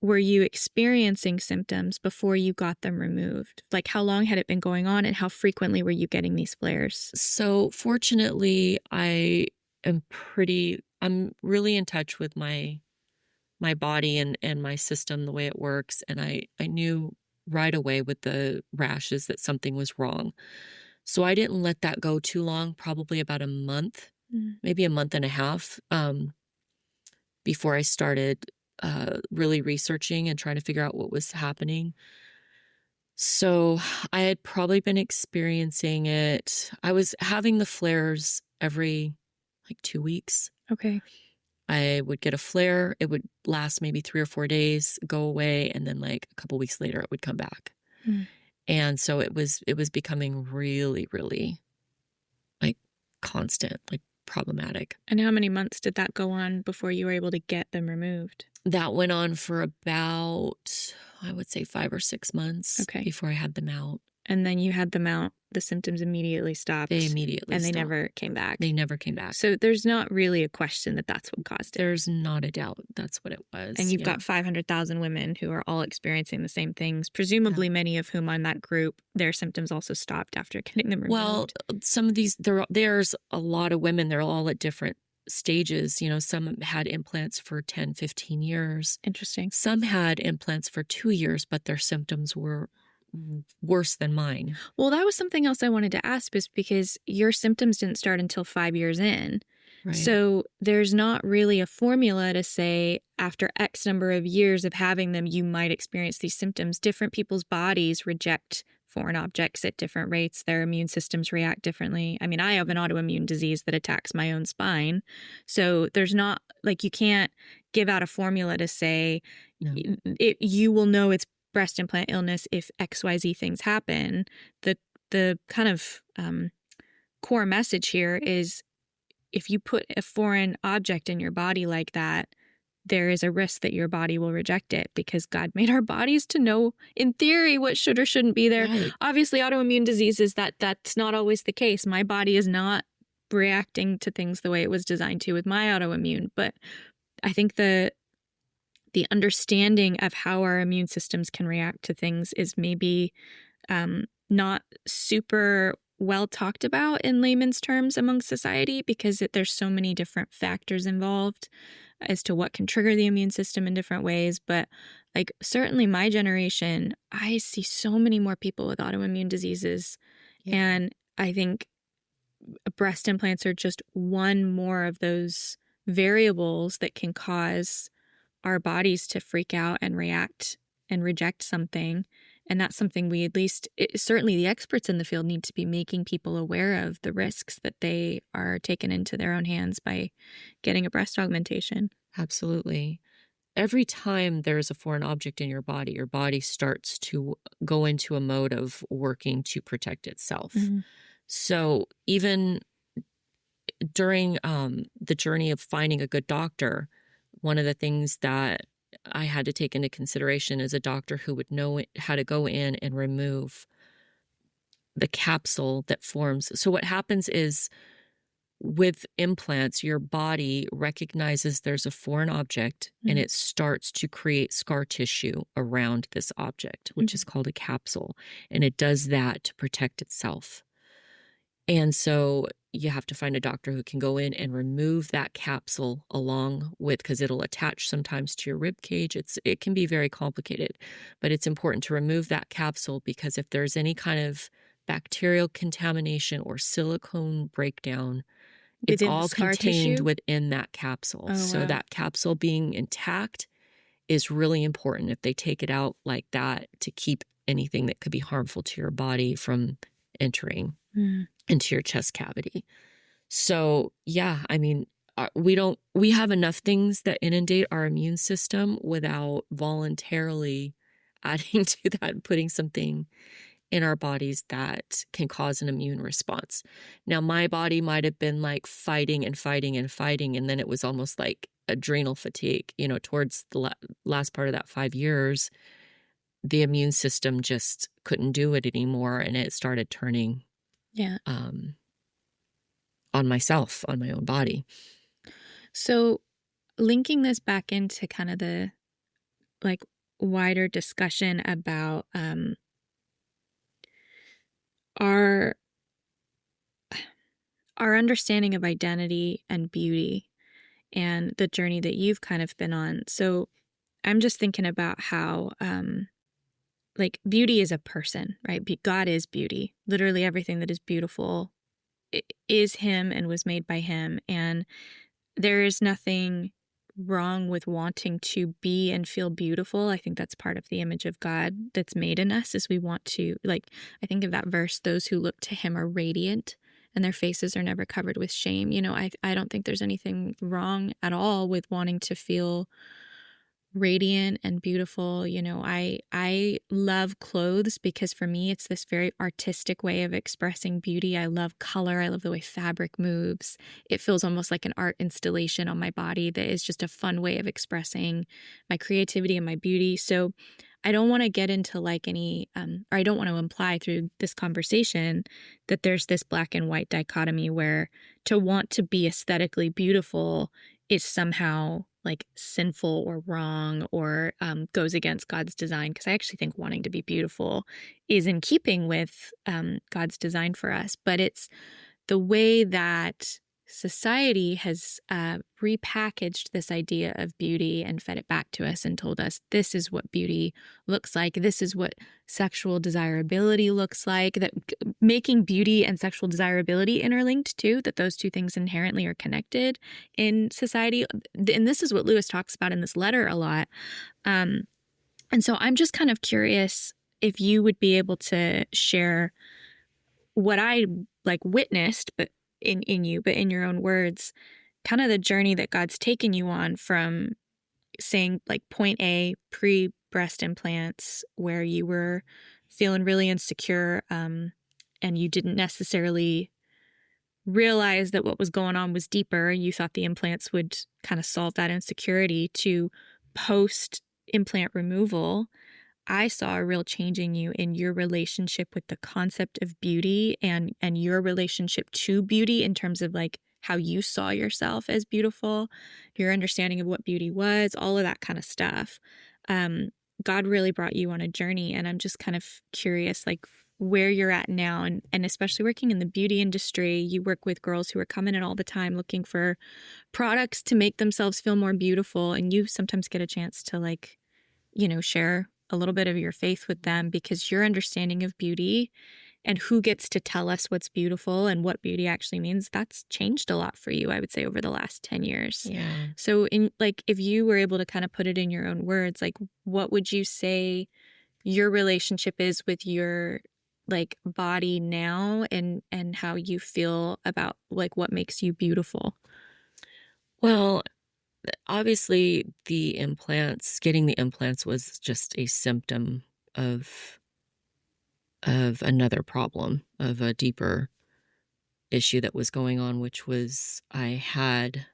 were you experiencing symptoms before you got them removed? Like, how long had it been going on, and how frequently were you getting these flares? So fortunately, I'm really in touch with my body and my system, the way it works. And I knew right away with the rashes that something was wrong. So I didn't let that go too long, probably about a month, maybe a month and a half, before I started really researching and trying to figure out what was happening. So I had probably been experiencing it. I was having the flares every 2 weeks. Okay. I would get a flare. It would last maybe 3 or 4 days, go away, and then a couple weeks later it would come back. And so it was becoming really, really constant, problematic. And how many months did that go on before you were able to get them removed? That went on for about, I would say, 5 or 6 months before I had them out. And then you had them out, the symptoms immediately stopped. They immediately stopped. And they never came back. They never came back. So there's not really a question that that's what caused it. There's not a doubt that's what it was. And you've got 500,000 women who are all experiencing the same things, presumably many of whom on that group, their symptoms also stopped after getting them removed. Well, some of these, there's a lot of women, they're all at different stages. Some had implants for 10, 15 years. Interesting. Some had implants for 2 years, but their symptoms were worse than mine. Well, that was something else I wanted to ask, is because your symptoms didn't start until 5 years in. Right. So there's not really a formula to say after X number of years of having them, you might experience these symptoms. Different people's bodies reject foreign objects at different rates. Their immune systems react differently. I mean, I have an autoimmune disease that attacks my own spine. So there's not, you can't give out a formula to say you will know it's breast implant illness if XYZ things happen. The kind of core message here is if you put a foreign object in your body like that, there is a risk that your body will reject it because God made our bodies to know, in theory, what should or shouldn't be there. Right. Obviously, autoimmune diseases, that's not always the case. My body is not reacting to things the way it was designed to with my autoimmune. But I think the understanding of how our immune systems can react to things is maybe not super well talked about in layman's terms among society because there's so many different factors involved as to what can trigger the immune system in different ways. But like certainly my generation, I see so many more people with autoimmune diseases. Yeah. And I think breast implants are just one more of those variables that can cause our bodies to freak out and react and reject something. And that's something we certainly the experts in the field need to be making people aware of the risks that they are taken into their own hands by getting a breast augmentation. Absolutely. Every time there's a foreign object in your body starts to go into a mode of working to protect itself. Mm-hmm. So even during the journey of finding a good doctor, one of the things that I had to take into consideration is a doctor who would know how to go in and remove the capsule that forms. So what happens is with implants, your body recognizes there's a foreign object and it starts to create scar tissue around this object, which is called a capsule. And it does that to protect itself. And so you have to find a doctor who can go in and remove that capsule along with, because it'll attach sometimes to your rib cage. It can be very complicated, but it's important to remove that capsule because if there's any kind of bacterial contamination or silicone breakdown, it's Within the all scar contained tissue? within that capsule. Oh, So wow. that capsule being intact is really important if they take it out like that to keep anything that could be harmful to your body from entering into your chest cavity. So, yeah, I mean, we have enough things that inundate our immune system without voluntarily adding to that and putting something in our bodies that can cause an immune response. Now, my body might have been like fighting and fighting and fighting, and then it was almost like adrenal fatigue. Towards the last part of that 5 years, the immune system just couldn't do it anymore, and it started turning on myself, on my own body. So linking this back into kind of the like wider discussion about our understanding of identity and beauty and the journey that you've kind of been on. So I'm just thinking about how like beauty is a person, right? God is beauty. Literally everything that is beautiful is him and was made by him. And there is nothing wrong with wanting to be and feel beautiful. I think that's part of the image of God that's made in us is we want to, like, I think of that verse, those who look to him are radiant and their faces are never covered with shame. I don't think there's anything wrong at all with wanting to feel radiant and beautiful. I love clothes because for me it's this very artistic way of expressing beauty. I love color. I love the way fabric moves. It feels almost like an art installation on my body that is just a fun way of expressing my creativity and my beauty. So I don't want to get into like any or I don't want to imply through this conversation that there's this black and white dichotomy where to want to be aesthetically beautiful is somehow like sinful or wrong or goes against God's design. Because I actually think wanting to be beautiful is in keeping with God's design for us. But it's the way that society has repackaged this idea of beauty and fed it back to us and told us this is what beauty looks like. This is what sexual desirability looks like. That making beauty and sexual desirability interlinked too, that those two things inherently are connected in society. And this is what Lewis talks about in this letter a lot. And so I'm just kind of curious if you would be able to share what I like witnessed, but in you, but in your own words, kind of the journey that God's taken you on from saying like point A, pre-breast implants, where you were feeling really insecure and you didn't necessarily realize that what was going on was deeper. You thought the implants would kind of solve that insecurity to post implant removal. I saw a real change in you in your relationship with the concept of beauty and your relationship to beauty in terms of like how you saw yourself as beautiful, your understanding of what beauty was, all of that kind of stuff. God really brought you on a journey, and I'm just kind of curious, like where you're at now, and especially working in the beauty industry. You work with girls who are coming in all the time looking for products to make themselves feel more beautiful, and you sometimes get a chance to like, share a little bit of your faith with them because your understanding of beauty and who gets to tell us what's beautiful and what beauty actually means, that's changed a lot for you, I would say, over the last 10 years. Yeah. So in like, if you were able to kind of put it in your own words, like what would you say your relationship is with your like body now and how you feel about like what makes you beautiful? Well, obviously getting the implants was just a symptom of another problem, of a deeper issue that was going on, which was I had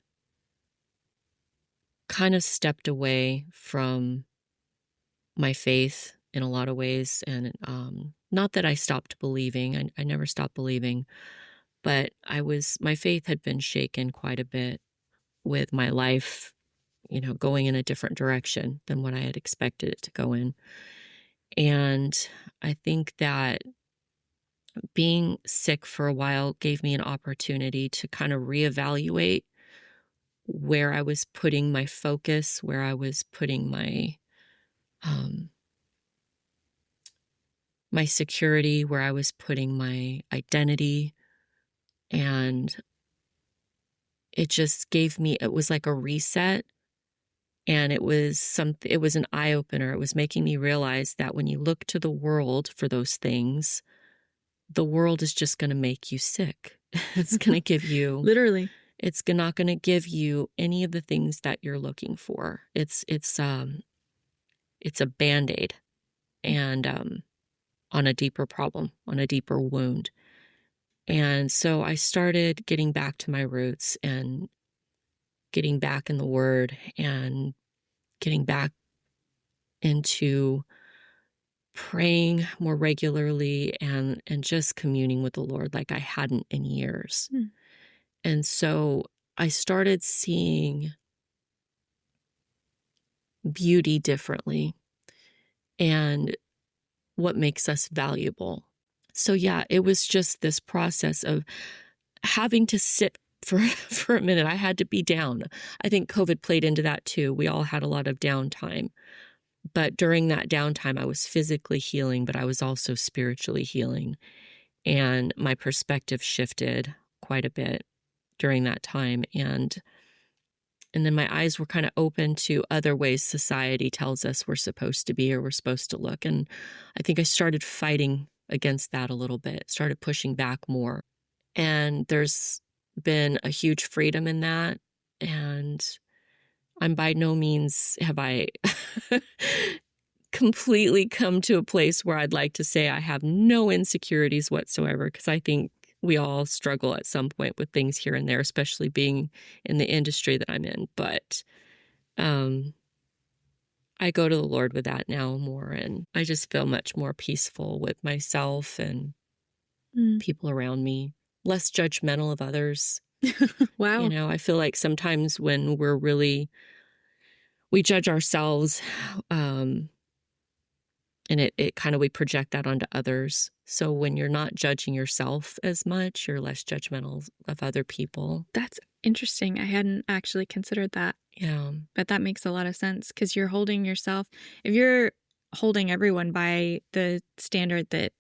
kind of stepped away from my faith in a lot of ways. And not that I stopped believing, I never stopped believing, but my faith had been shaken quite a bit with my life, going in a different direction than what I had expected it to go in. And I think that being sick for a while gave me an opportunity to kind of reevaluate where I was putting my focus, where I was putting um, my security, where I was putting my identity. And it was like a reset. And it was an eye opener. It was making me realize that when you look to the world for those things, the world is just going to make you sick. It's going to give you Literally. It's not going to give you any of the things that you're looking for. It's a Band-Aid and on a deeper problem, on a deeper wound. And so I started getting back to my roots and getting back in the Word and getting back into praying more regularly and just communing with the Lord like I hadn't in years. Mm. And so I started seeing beauty differently and what makes us valuable. So yeah, it was just this process of having to sit for for a minute. I had to be down. I think COVID played into that too. We all had a lot of downtime. But during that downtime, I was physically healing, but I was also spiritually healing. And my perspective shifted quite a bit during that time. And then my eyes were kind of open to other ways society tells us we're supposed to be or we're supposed to look. And I think I started fighting against that a little bit, started pushing back more. And there's been a huge freedom in that. And I'm by no means have I completely come to a place where I'd like to say I have no insecurities whatsoever, because I think we all struggle at some point with things here and there, especially being in the industry that I'm in. But I go to the Lord with that now more, and I just feel much more peaceful with myself and people around me, less judgmental of others. Wow. I feel like sometimes when we judge ourselves, and it kind of, we project that onto others. So when you're not judging yourself as much, you're less judgmental of other people. That's interesting. I hadn't actually considered that. Yeah. But that makes a lot of sense because you're holding yourself, if you're holding everyone by the standard that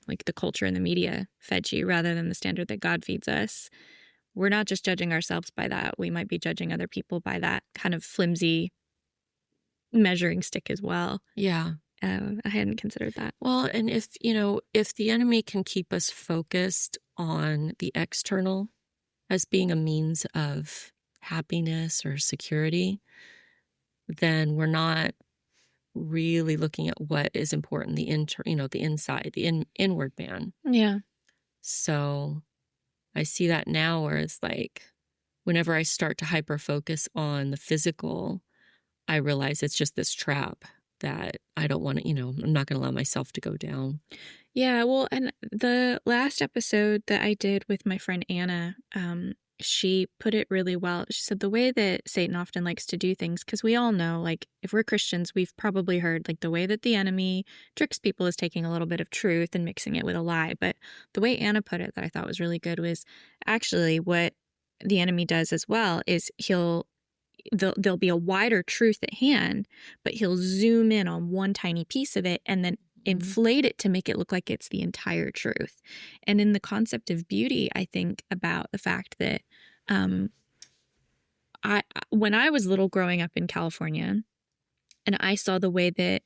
like the culture and the media fed you rather than the standard that God feeds us, we're not just judging ourselves by that. We might be judging other people by that kind of flimsy measuring stick as well. Yeah. I hadn't considered that. Well, and if the enemy can keep us focused on the external as being a means of happiness or security, then we're not really looking at what is important, the inside, the inward man. Yeah. So I see that now where it's like whenever I start to hyper focus on the physical, I realize it's just this trap that I don't want to, I'm not going to allow myself to go down. Yeah, well, and the last episode that I did with my friend Anna, she put it really well. She said the way that Satan often likes to do things, because we all know, like, if we're Christians, we've probably heard, like, the way that the enemy tricks people is taking a little bit of truth and mixing it with a lie. But the way Anna put it that I thought was really good was actually what the enemy does as well is there'll be a wider truth at hand, but he'll zoom in on one tiny piece of it and then inflate it to make it look like it's the entire truth. And in the concept of beauty, I think about the fact that when I was little growing up in California, and I saw the way that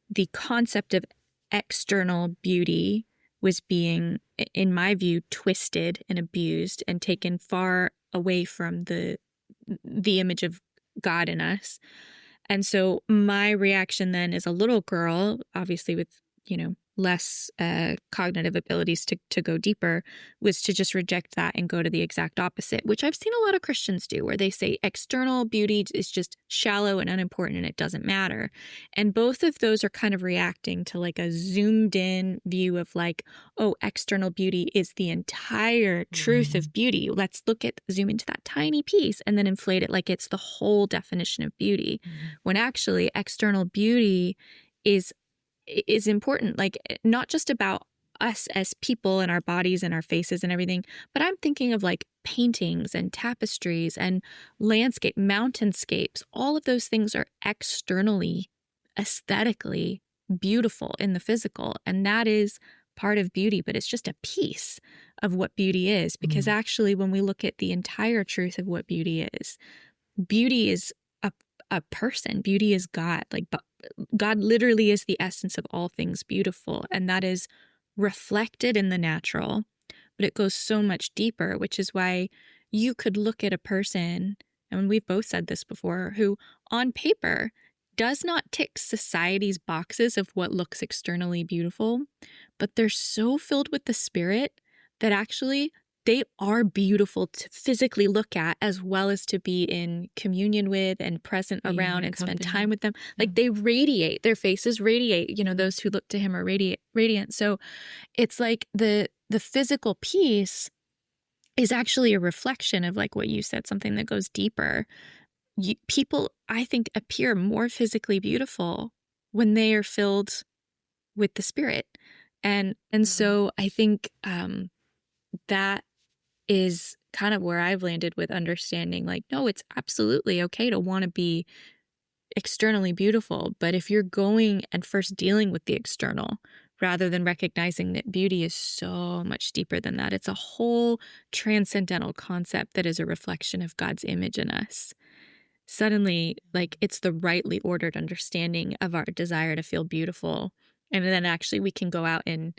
the concept of external beauty was being, in my view, twisted and abused and taken far away from the image of God in us. And so my reaction then as a little girl, obviously with, less cognitive abilities to go deeper, was to just reject that and go to the exact opposite, which I've seen a lot of Christians do, where they say external beauty is just shallow and unimportant and it doesn't matter. And both of those are kind of reacting to like a zoomed in view of like, oh, external beauty is the entire truth of beauty. Let's zoom into that tiny piece and then inflate it like it's the whole definition of beauty. When actually external beauty is important, like not just about us as people and our bodies and our faces and everything, but I'm thinking of like paintings and tapestries and mountainscapes. All of those things are externally, aesthetically beautiful in the physical. And that is part of beauty, but it's just a piece of what beauty is. Because actually, when we look at the entire truth of what beauty is a person. Beauty is God. Like God literally is the essence of all things beautiful, and that is reflected in the natural, but it goes so much deeper, which is why you could look at a person, and we've both said this before, who on paper does not tick society's boxes of what looks externally beautiful, but they're so filled with the Spirit that actually they are beautiful to physically look at, as well as to be in communion with and present around and spend time with them. Like they radiate, their faces radiate, those who look to him are radiant. So it's like the physical piece is actually a reflection of, like what you said, something that goes deeper. People, I think, appear more physically beautiful when they are filled with the Spirit. And so I think that is kind of where I've landed with understanding, like, no, it's absolutely okay to want to be externally beautiful. But if you're going and first dealing with the external, rather than recognizing that beauty is so much deeper than that, it's a whole transcendental concept that is a reflection of God's image in us. Suddenly, like, it's the rightly ordered understanding of our desire to feel beautiful. And then actually we can go out and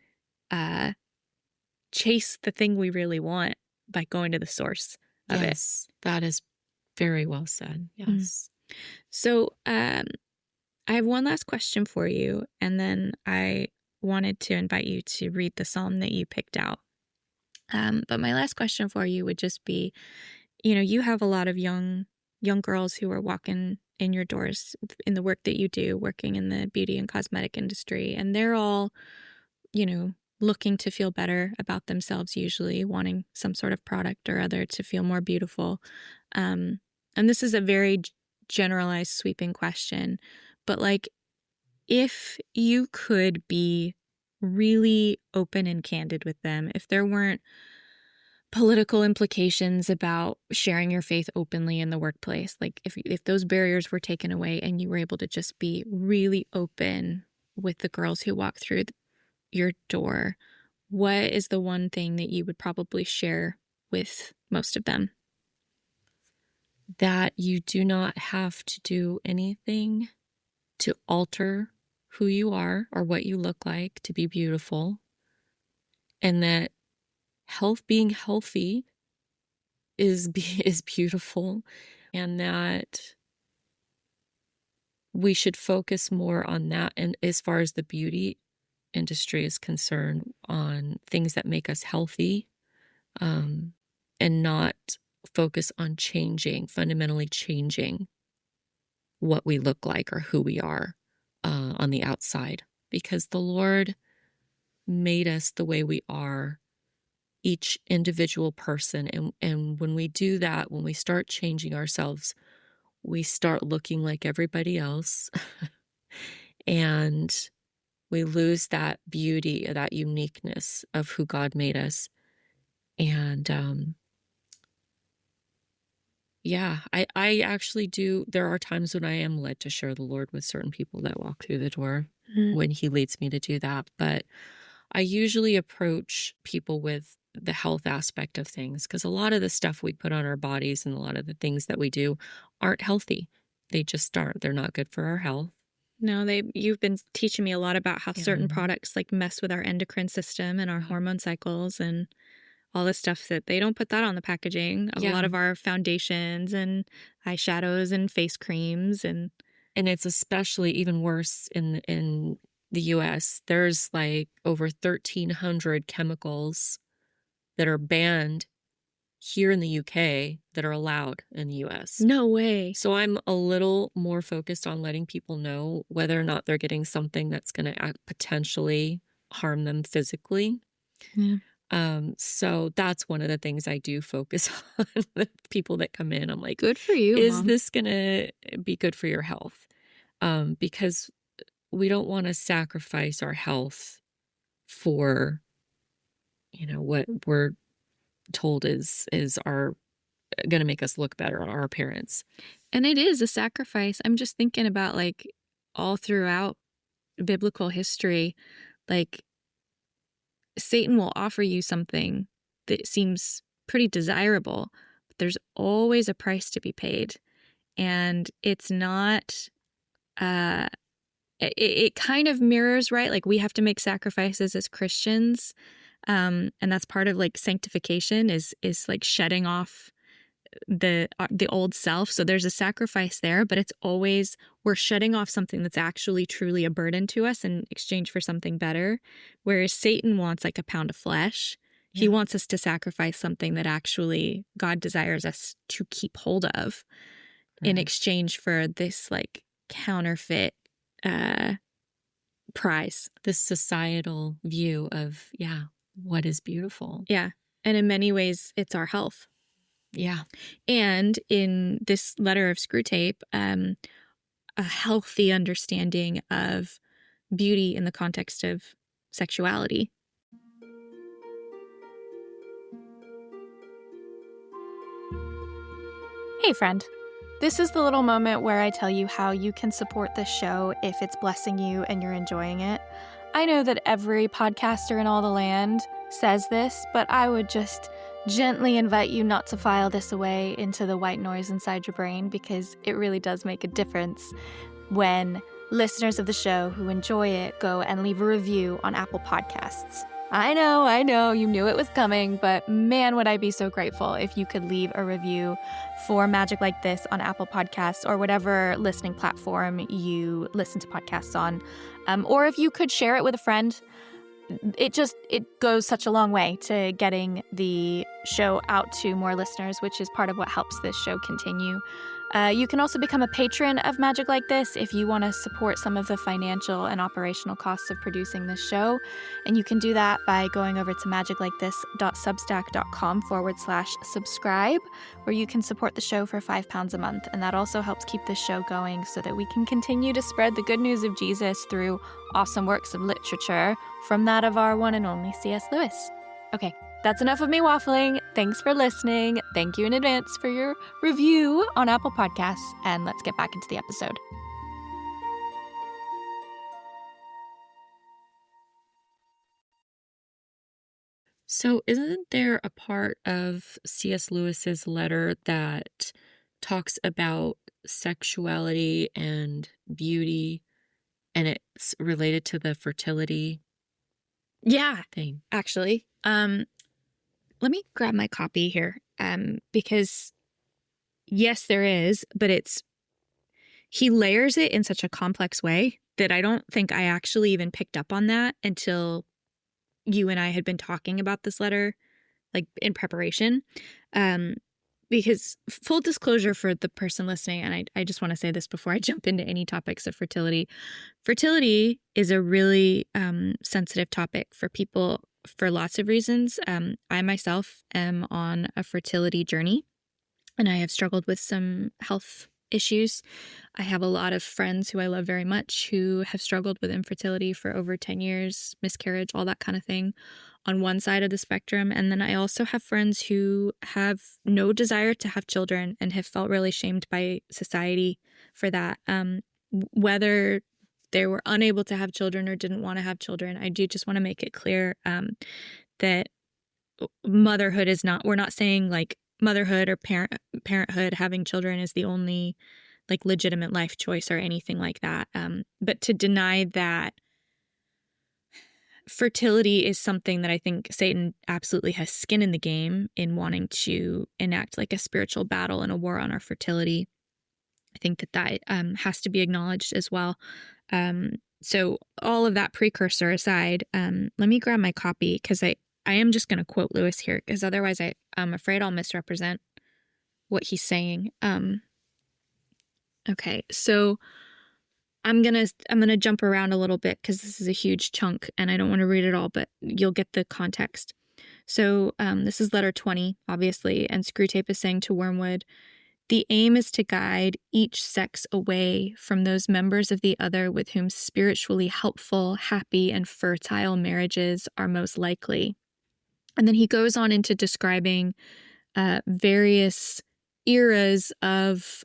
chase the thing we really want by going to the source of it. Yes, that is very well said. Yes. So I have one last question for you, and then I wanted to invite you to read the psalm that you picked out. But my last question for you would just be, you have a lot of young girls who are walking in your doors in the work that you do, working in the beauty and cosmetic industry, and they're all, looking to feel better about themselves, usually wanting some sort of product or other to feel more beautiful. And this is a very generalized, sweeping question, but like, if you could be really open and candid with them, if there weren't political implications about sharing your faith openly in the workplace, like if those barriers were taken away and you were able to just be really open with the girls who walk through your door, what is the one thing that you would probably share with most of them? That you do not have to do anything to alter who you are or what you look like to be beautiful, and that being healthy is beautiful, and that we should focus more on that. And as far as the beauty industry is concerned, on things that make us healthy, and not focus on fundamentally changing what we look like or who we are on the outside, because the Lord made us the way we are, each individual person. And when we do that, when we start changing ourselves, we start looking like everybody else and we lose that beauty, that uniqueness of who God made us. And yeah, I actually do. There are times when I am led to share the Lord with certain people that walk through the door when He leads me to do that. But I usually approach people with the health aspect of things, because a lot of the stuff we put on our bodies and a lot of the things that we do aren't healthy. They just aren't. They're not good for our health. No, you've been teaching me a lot about how certain products like mess with our endocrine system and our hormone cycles and all this stuff that they don't put that on the packaging. A lot of our foundations and eyeshadows and face creams and it's especially even worse in the US. There's like over 1,300 chemicals that are banned here in the UK that are allowed in the US. No way. So I'm a little more focused on letting people know whether or not they're getting something that's going to potentially harm them physically. Yeah. So that's one of the things I do focus on with people that come in. I'm like, good for you. Is Mom. this going to be good for your health? Because we don't want to sacrifice our health for, what we're told is our going to make us look better on our appearance. And it is a sacrifice. I'm just thinking about like all throughout biblical history, like Satan will offer you something that seems pretty desirable, but there's always a price to be paid. And it's not, it kind of mirrors, right? Like we have to make sacrifices as Christians. And that's part of like sanctification is like shedding off the old self. So there's a sacrifice there, but it's always we're shutting off something that's actually truly a burden to us in exchange for something better. Whereas Satan wants like a pound of flesh. Yeah. He wants us to sacrifice something that actually God desires us to keep hold of in exchange for this like counterfeit prize. This societal view of, what is beautiful. Yeah. And in many ways, it's our health. Yeah. And in this letter of Screwtape, a healthy understanding of beauty in the context of sexuality. Hey, friend. This is the little moment where I tell you how you can support this show if it's blessing you and you're enjoying it. I know that every podcaster in all the land says this, but I would just gently invite you not to file this away into the white noise inside your brain, because it really does make a difference when listeners of the show who enjoy it go and leave a review on Apple Podcasts. I know, you knew it was coming, but man, would I be so grateful if you could leave a review for Magic Like This on Apple Podcasts or whatever listening platform you listen to podcasts on. Or if you could share it with a friend. It goes such a long way to getting the show out to more listeners, which is part of what helps this show continue. You can also become a patron of Magic Like This if you want to support some of the financial and operational costs of producing this show. And you can do that by going over to magiclikethis.substack.com/subscribe, where you can support the show for £5 a month. And that also helps keep this show going so that we can continue to spread the good news of Jesus through awesome works of literature from that of our one and only C.S. Lewis. Okay. That's enough of me waffling. Thanks for listening. Thank you in advance for your review on Apple Podcasts. And let's get back into the episode. So isn't there a part of C.S. Lewis's letter that talks about sexuality and beauty, and it's related to the fertility thing? Actually. Let me grab my copy here, because yes, there is, but he layers it in such a complex way that I don't think I actually even picked up on that until you and I had been talking about this letter like in preparation. Because full disclosure for the person listening, and I just want to say this before I jump into any topics of fertility. Fertility is a really sensitive topic for people for lots of reasons. I myself am on a fertility journey, and I have struggled with some health issues. I have a lot of friends who I love very much who have struggled with infertility for over 10 years, miscarriage, all that kind of thing on one side of the spectrum. And then I also have friends who have no desire to have children and have felt really shamed by society for that. Whether they were unable to have children or didn't want to have children, I do just want to make it clear that motherhood is not, we're not saying like motherhood or parenthood, having children is the only like legitimate life choice or anything like that. But to deny that fertility is something that I think Satan absolutely has skin in the game in wanting to enact like a spiritual battle and a war on our fertility. I think that has to be acknowledged as well. So all of that precursor aside, let me grab my copy because I am just going to quote Lewis here because otherwise I'm afraid I'll misrepresent what he's saying. Okay, so I'm gonna jump around a little bit because this is a huge chunk and I don't want to read it all, but you'll get the context. So this is letter 20, obviously, and Screwtape is saying to Wormwood, the aim is to guide each sex away from those members of the other with whom spiritually helpful, happy, and fertile marriages are most likely. And then he goes on into describing various eras of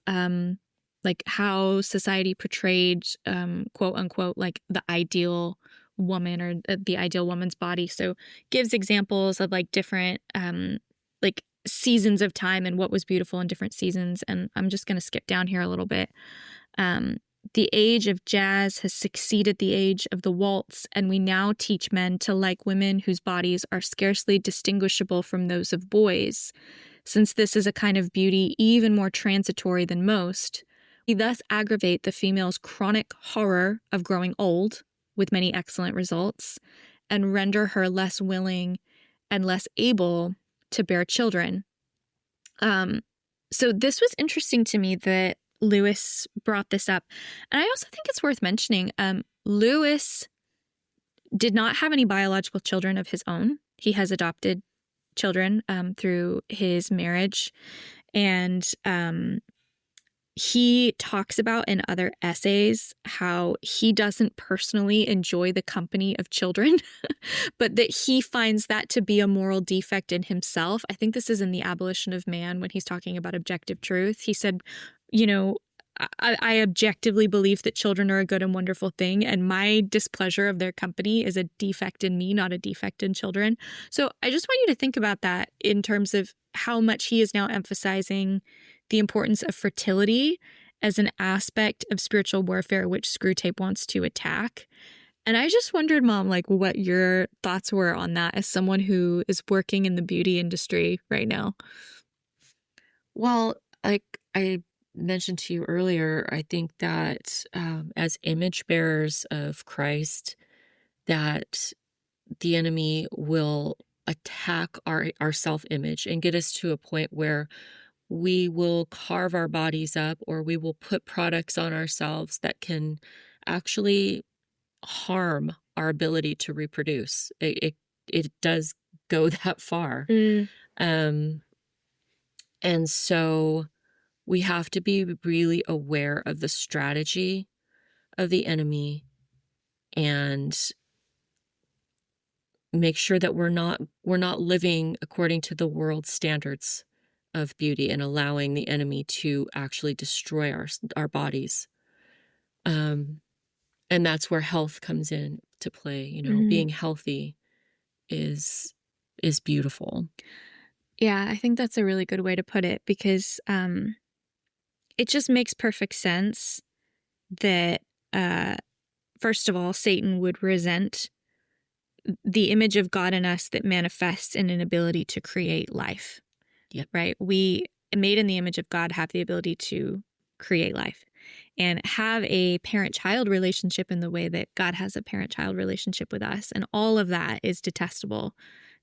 like how society portrayed, quote unquote, like the ideal woman or the ideal woman's body. So gives examples of like different like seasons of time and what was beautiful in different seasons. And I'm just going to skip down here a little bit. The age of jazz has succeeded the age of the waltz, and we now teach men to like women whose bodies are scarcely distinguishable from those of boys. Since this is a kind of beauty even more transitory than most, we thus aggravate the female's chronic horror of growing old, with many excellent results, and render her less willing and less able to bear children. So this was interesting to me that Lewis brought this up. And I also think it's worth mentioning, Lewis did not have any biological children of his own. He has adopted children through his marriage. And he talks about in other essays how he doesn't personally enjoy the company of children, but that he finds that to be a moral defect in himself. I think this is in The Abolition of Man when he's talking about objective truth. He said, you know, I objectively believe that children are a good and wonderful thing, and my displeasure of their company is a defect in me, not a defect in children. So I just want you to think about that in terms of how much he is now emphasizing the importance of fertility as an aspect of spiritual warfare, which Screwtape wants to attack. And I just wondered, Mom, like what your thoughts were on that as someone who is working in the beauty industry right now. Well, like I mentioned to you earlier, I think that as image bearers of Christ, that the enemy will attack our self-image and get us to a point where we will carve our bodies up or we will put products on ourselves that can actually harm our ability to reproduce. It does go that far. And so we have to be really aware of the strategy of the enemy and make sure that we're not living according to the world's standards of beauty and allowing the enemy to actually destroy our bodies. And that's where health comes in to play. You know, being healthy is beautiful. Yeah, I think that's a really good way to put it because it just makes perfect sense that, first of all, Satan would resent the image of God in us that manifests in an ability to create life. Yep. Right? We, made in the image of God, have the ability to create life and have a parent-child relationship in the way that God has a parent-child relationship with us. And all of that is detestable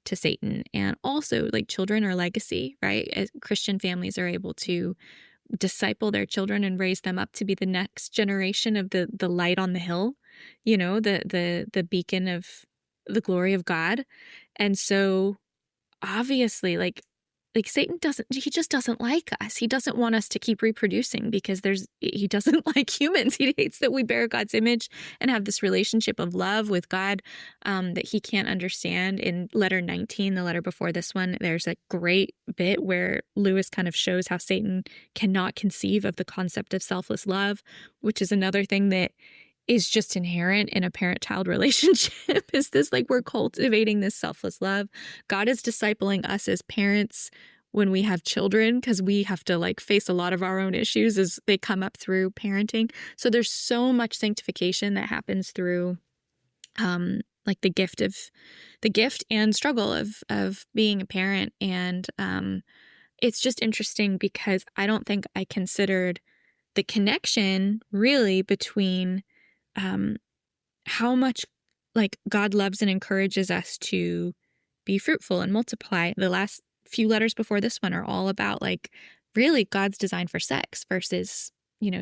to Satan. And also, like, children are legacy, right? As Christian families are able to disciple their children and raise them up to be the next generation of the light on the hill, the beacon of the glory of God. And so obviously, like Satan he just doesn't like us. He doesn't want us to keep reproducing because he doesn't like humans. He hates that we bear God's image and have this relationship of love with God that he can't understand. In letter 19, the letter before this one, there's a great bit where Lewis kind of shows how Satan cannot conceive of the concept of selfless love, which is another thing that is just inherent in a parent-child relationship. Is this, like, we're cultivating this selfless love. God is discipling us as parents when we have children, because we have to, like, face a lot of our own issues as they come up through parenting. So there's so much sanctification that happens through like the gift and struggle of being a parent. And it's just interesting because I don't think I considered the connection really between how much, like, God loves and encourages us to be fruitful and multiply. The last few letters before this one are all about, like, really God's design for sex versus,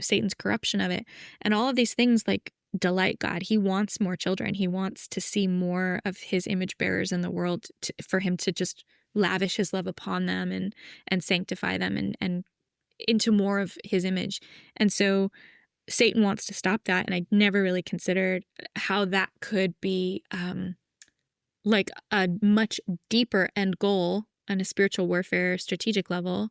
Satan's corruption of it. And all of these things, like, delight God. He wants more children. He wants to see more of his image bearers in the world for him to just lavish his love upon them and sanctify them and into more of his image. And so Satan wants to stop that. And I never really considered how that could be like a much deeper end goal on a spiritual warfare strategic level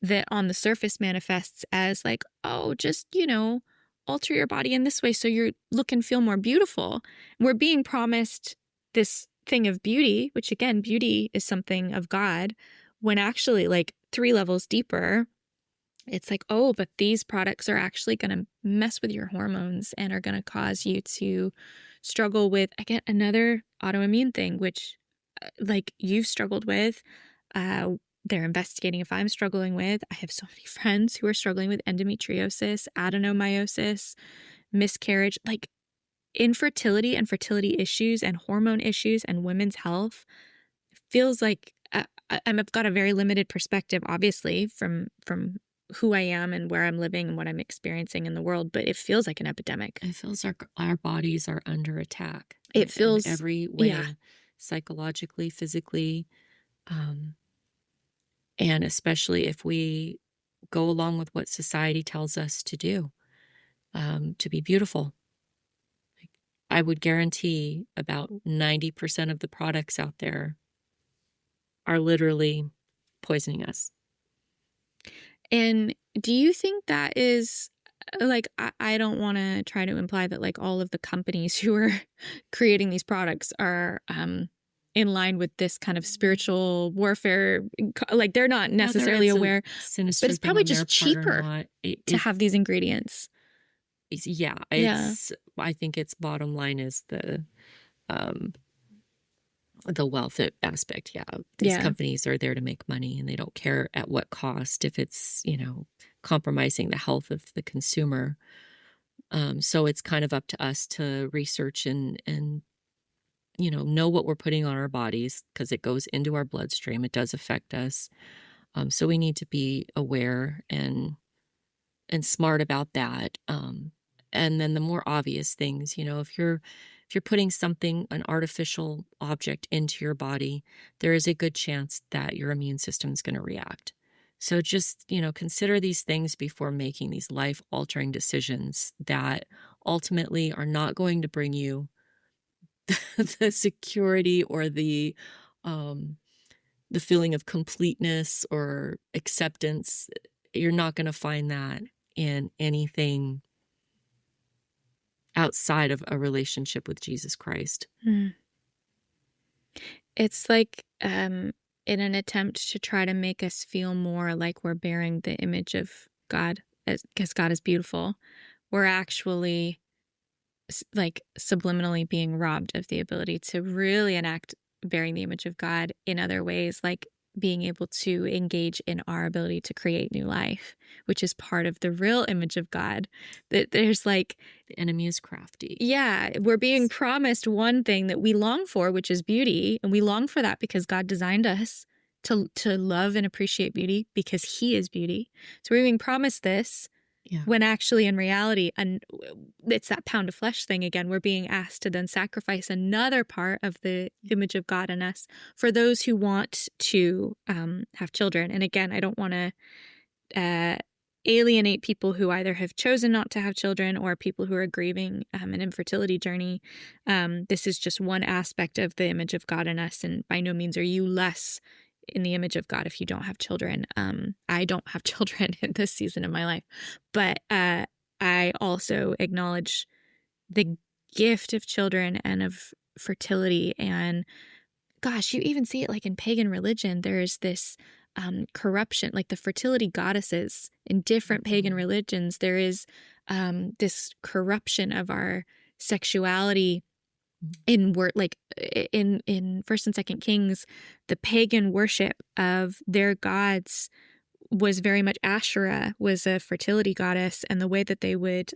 that on the surface manifests as, like, oh, just, alter your body in this way so you look and feel more beautiful. We're being promised this thing of beauty, which, again, beauty is something of God, when actually, like, 3 levels deeper, it's like, oh, but these products are actually going to mess with your hormones and are going to cause you to struggle with, again, another autoimmune thing, which, like, you've struggled with. They're investigating if I'm struggling with. I have so many friends who are struggling with endometriosis, adenomyosis, miscarriage, like infertility and fertility issues and hormone issues and women's health. Feels like I've got a very limited perspective, obviously, from who I am and where I'm living and what I'm experiencing in the world, but it feels like an epidemic. It feels like our bodies are under attack. It feels in every way, yeah. Psychologically, physically, and especially if we go along with what society tells us to do, to be beautiful. I would guarantee about 90% of the products out there are literally poisoning us. And do you think that is, like, I don't want to try to imply that, like, all of the companies who are creating these products are in line with this kind of spiritual warfare, like, they're not necessarily aware, but it's probably just cheaper to have these ingredients. I think its bottom line is the wealth aspect. These companies are there to make money, and they don't care at what cost, if it's, compromising the health of the consumer. So it's kind of up to us to research and know what we're putting on our bodies, because it goes into our bloodstream. It does affect us. So we need to be aware and smart about that. And then the more obvious things, if you're putting an artificial object into your body, there is a good chance that your immune system is going to react. So just, consider these things before making these life-altering decisions that ultimately are not going to bring you the security or the feeling of completeness or acceptance. You're not going to find that in anything outside of a relationship with Jesus Christ. It's like, in an attempt to try to make us feel more like we're bearing the image of God, because God is beautiful, we're actually, like, subliminally being robbed of the ability to really enact bearing the image of God in other ways, like being able to engage in our ability to create new life, which is part of the real image of God. That there's like, The enemy is crafty. yeah, we're being promised one thing that we long for, which is beauty. And we long for that because God designed us to love and appreciate beauty because he is beauty. So we're being promised this. Yeah. When actually in reality, and it's that pound of flesh thing again, we're being asked to then sacrifice another part of the image of God in us for those who want to have children. And again, I don't want to alienate people who either have chosen not to have children or people who are grieving an infertility journey. This is just one aspect of the image of God in us. And by no means are you less in the image of God if you don't have children. I don't have children in this season of my life, but I also acknowledge the gift of children and of fertility. And gosh, you even see it like in pagan religion. There's this corruption, like the fertility goddesses in different pagan religions. There is this corruption of our sexuality in word, like in First and Second Kings. The pagan worship of their gods was very much Asherah was a fertility goddess, and the way that they would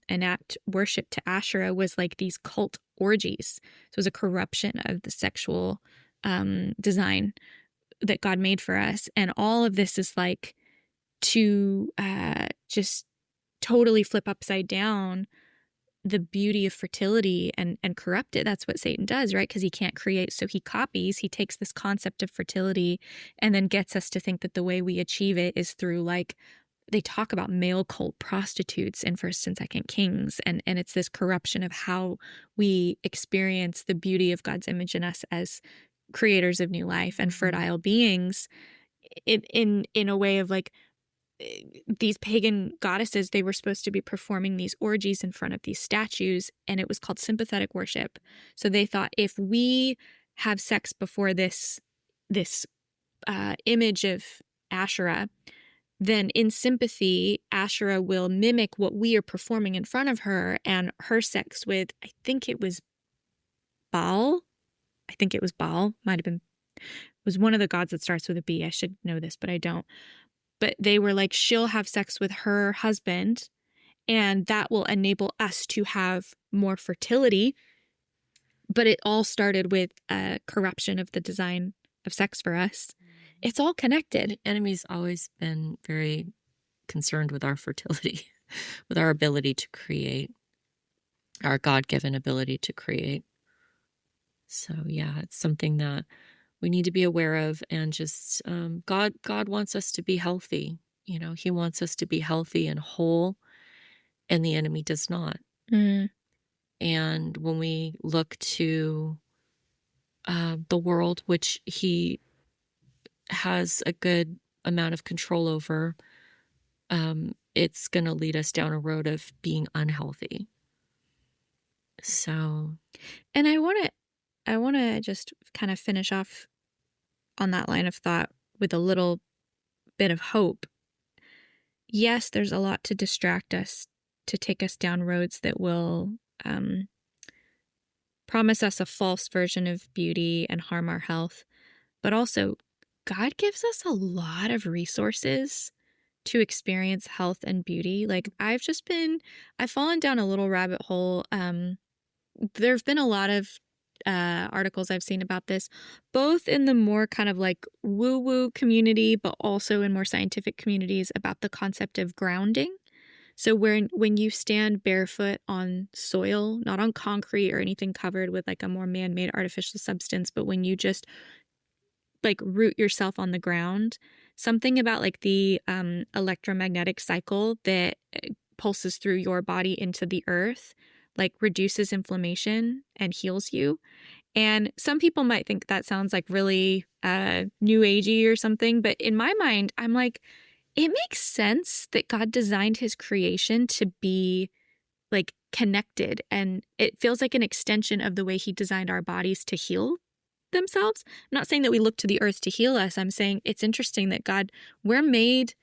enact worship to Asherah was like these cult orgies. So it was a corruption of the sexual design that God made for us. And all of this is like to just totally flip upside down the beauty of fertility and corrupt it. That's what Satan does, right? Because he can't create, so he copies. He takes this concept of fertility and then gets us to think that the way we achieve it is through, like, they talk about male cult prostitutes in First and Second Kings, and it's this corruption of how we experience the beauty of God's image in us as creators of new life and fertile beings in a way of like, these pagan goddesses, they were supposed to be performing these orgies in front of these statues, and it was called sympathetic worship. So they thought if we have sex before this image of Asherah, then in sympathy, Asherah will mimic what we are performing in front of her, and her sex with, I think it was Baal. Might have been, was one of the gods that starts with a B. I should know this, but I don't. But they were like, she'll have sex with her husband, and that will enable us to have more fertility. But it all started with a corruption of the design of sex for us. It's all connected. The enemy's always been very concerned with our fertility, with our ability to create, our God-given ability to create. So yeah, it's something that we need to be aware of, and just God wants us to be healthy. You know, he wants us to be healthy and whole, and the enemy does not. Mm. And when we look to the world, which he has a good amount of control over, it's going to lead us down a road of being unhealthy. So, and I want to just kind of finish off on that line of thought with a little bit of hope. Yes, there's a lot to distract us, to take us down roads that will promise us a false version of beauty and harm our health. But also, God gives us a lot of resources to experience health and beauty. Like, I've fallen down a little rabbit hole. There have been a lot of articles I've seen about this, both in the more kind of like woo-woo community, but also in more scientific communities, about the concept of grounding. So when you stand barefoot on soil, not on concrete or anything covered with like a more man-made artificial substance, but when you just like root yourself on the ground, something about like the electromagnetic cycle that pulses through your body into the earth, like reduces inflammation and heals you. And some people might think that sounds like really new agey or something, but in my mind, I'm like, it makes sense that God designed his creation to be like connected, and it feels like an extension of the way he designed our bodies to heal themselves. I'm not saying that we look to the earth to heal us. I'm saying it's interesting that we're made,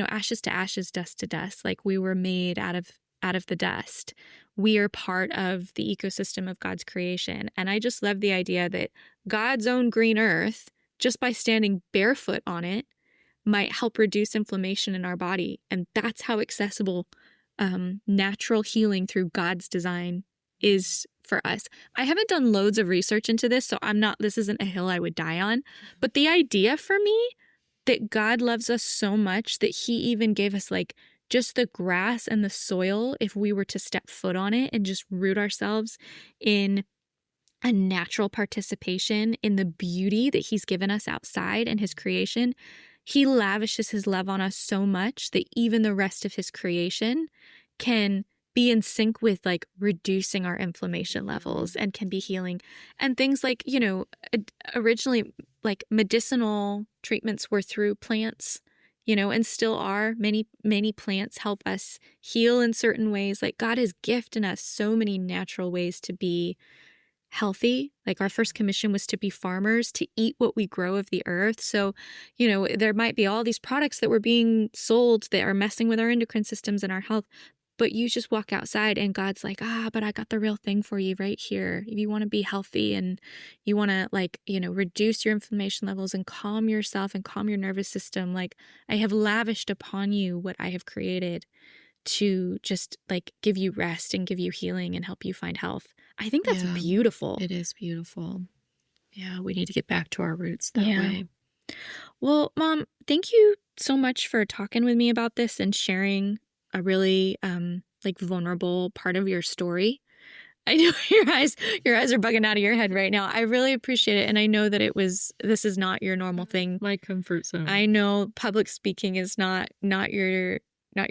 ashes to ashes, dust to dust. Like, we were made out of the dust. We are part of the ecosystem of God's creation. And I just love the idea that God's own green earth just by standing barefoot on it might help reduce inflammation in our body. And that's how accessible natural healing through God's design is for us. I haven't done loads of research into this, so this isn't a hill I would die on. But the idea for me that God loves us so much that he even gave us like just the grass and the soil if we were to step foot on it and just root ourselves in a natural participation in the beauty that he's given us outside and his creation. He lavishes his love on us so much that even the rest of his creation can be in sync with like reducing our inflammation levels and can be healing. And things like, originally like medicinal treatments were through plants, and still are. Many plants help us heal in certain ways. Like God has gifted us so many natural ways to be healthy. Like our first commission was to be farmers, to eat what we grow of the earth. So, there might be all these products that were being sold that are messing with our endocrine systems and our health. But you just walk outside and God's like, but I got the real thing for you right here. If you want to be healthy and you want to reduce your inflammation levels and calm yourself and calm your nervous system, like I have lavished upon you what I have created to just like give you rest and give you healing and help you find health. I think that's beautiful. It is beautiful. Yeah, we need to get back to our roots that way. Well, Mom, thank you so much for talking with me about this and sharing a really vulnerable part of your story. I know your eyes are bugging out of your head right now. I really appreciate it. And I know that this is not your normal thing. My comfort zone. I know public speaking is not your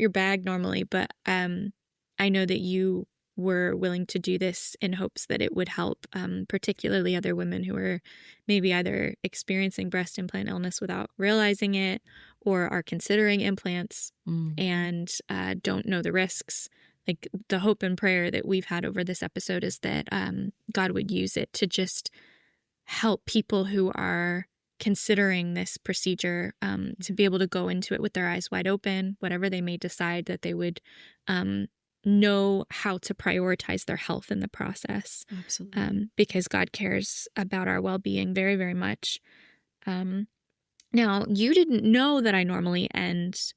bag normally, but I know that you were willing to do this in hopes that it would help, particularly other women who are maybe either experiencing breast implant illness without realizing it or are considering implants and don't know the risks. Like the hope and prayer that we've had over this episode is that God would use it to just help people who are considering this procedure to be able to go into it with their eyes wide open, whatever they may decide, that they would know how to prioritize their health in the process. Absolutely. Because God cares about our well-being very, very much. Now, you didn't know that I normally end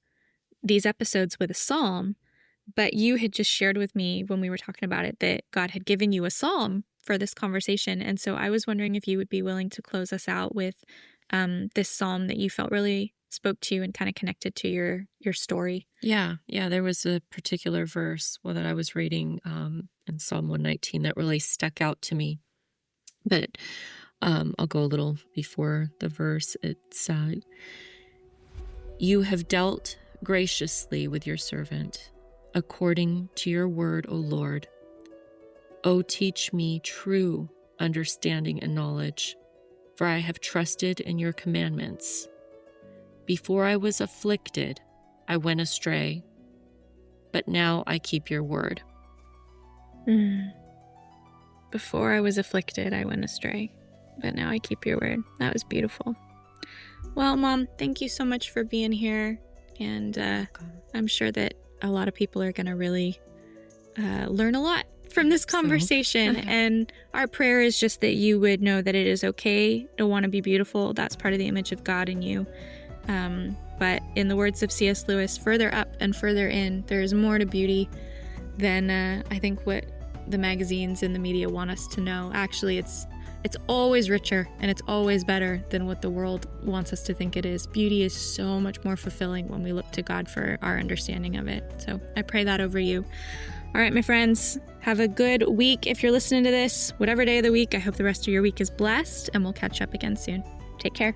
these episodes with a psalm, but you had just shared with me when we were talking about it that God had given you a psalm for this conversation. And so I was wondering if you would be willing to close us out with this psalm that you felt really spoke to you and kind of connected to your story. Yeah. There was a particular verse that I was reading in Psalm 119 that really stuck out to me. But I'll go a little before the verse. It's, you have dealt graciously with your servant, according to your word, O Lord. O teach me true understanding and knowledge, for I have trusted in your commandments. Before I was afflicted, I went astray, but now I keep your word. Before I was afflicted, I went astray, but now I keep your word. That was beautiful. Well, Mom, thank you so much for being here. And I'm sure that a lot of people are going to really learn a lot from this conversation. And our prayer is just that you would know that it is okay to want to be beautiful. That's part of the image of God in you. But in the words of C.S. Lewis, further up and further in, there is more to beauty than I think what the magazines and the media want us to know. Actually, it's always richer and it's always better than what the world wants us to think it is. Beauty is so much more fulfilling when we look to God for our understanding of it. So I pray that over you. All right, my friends, have a good week. If you're listening to this, whatever day of the week, I hope the rest of your week is blessed, and we'll catch up again soon. Take care.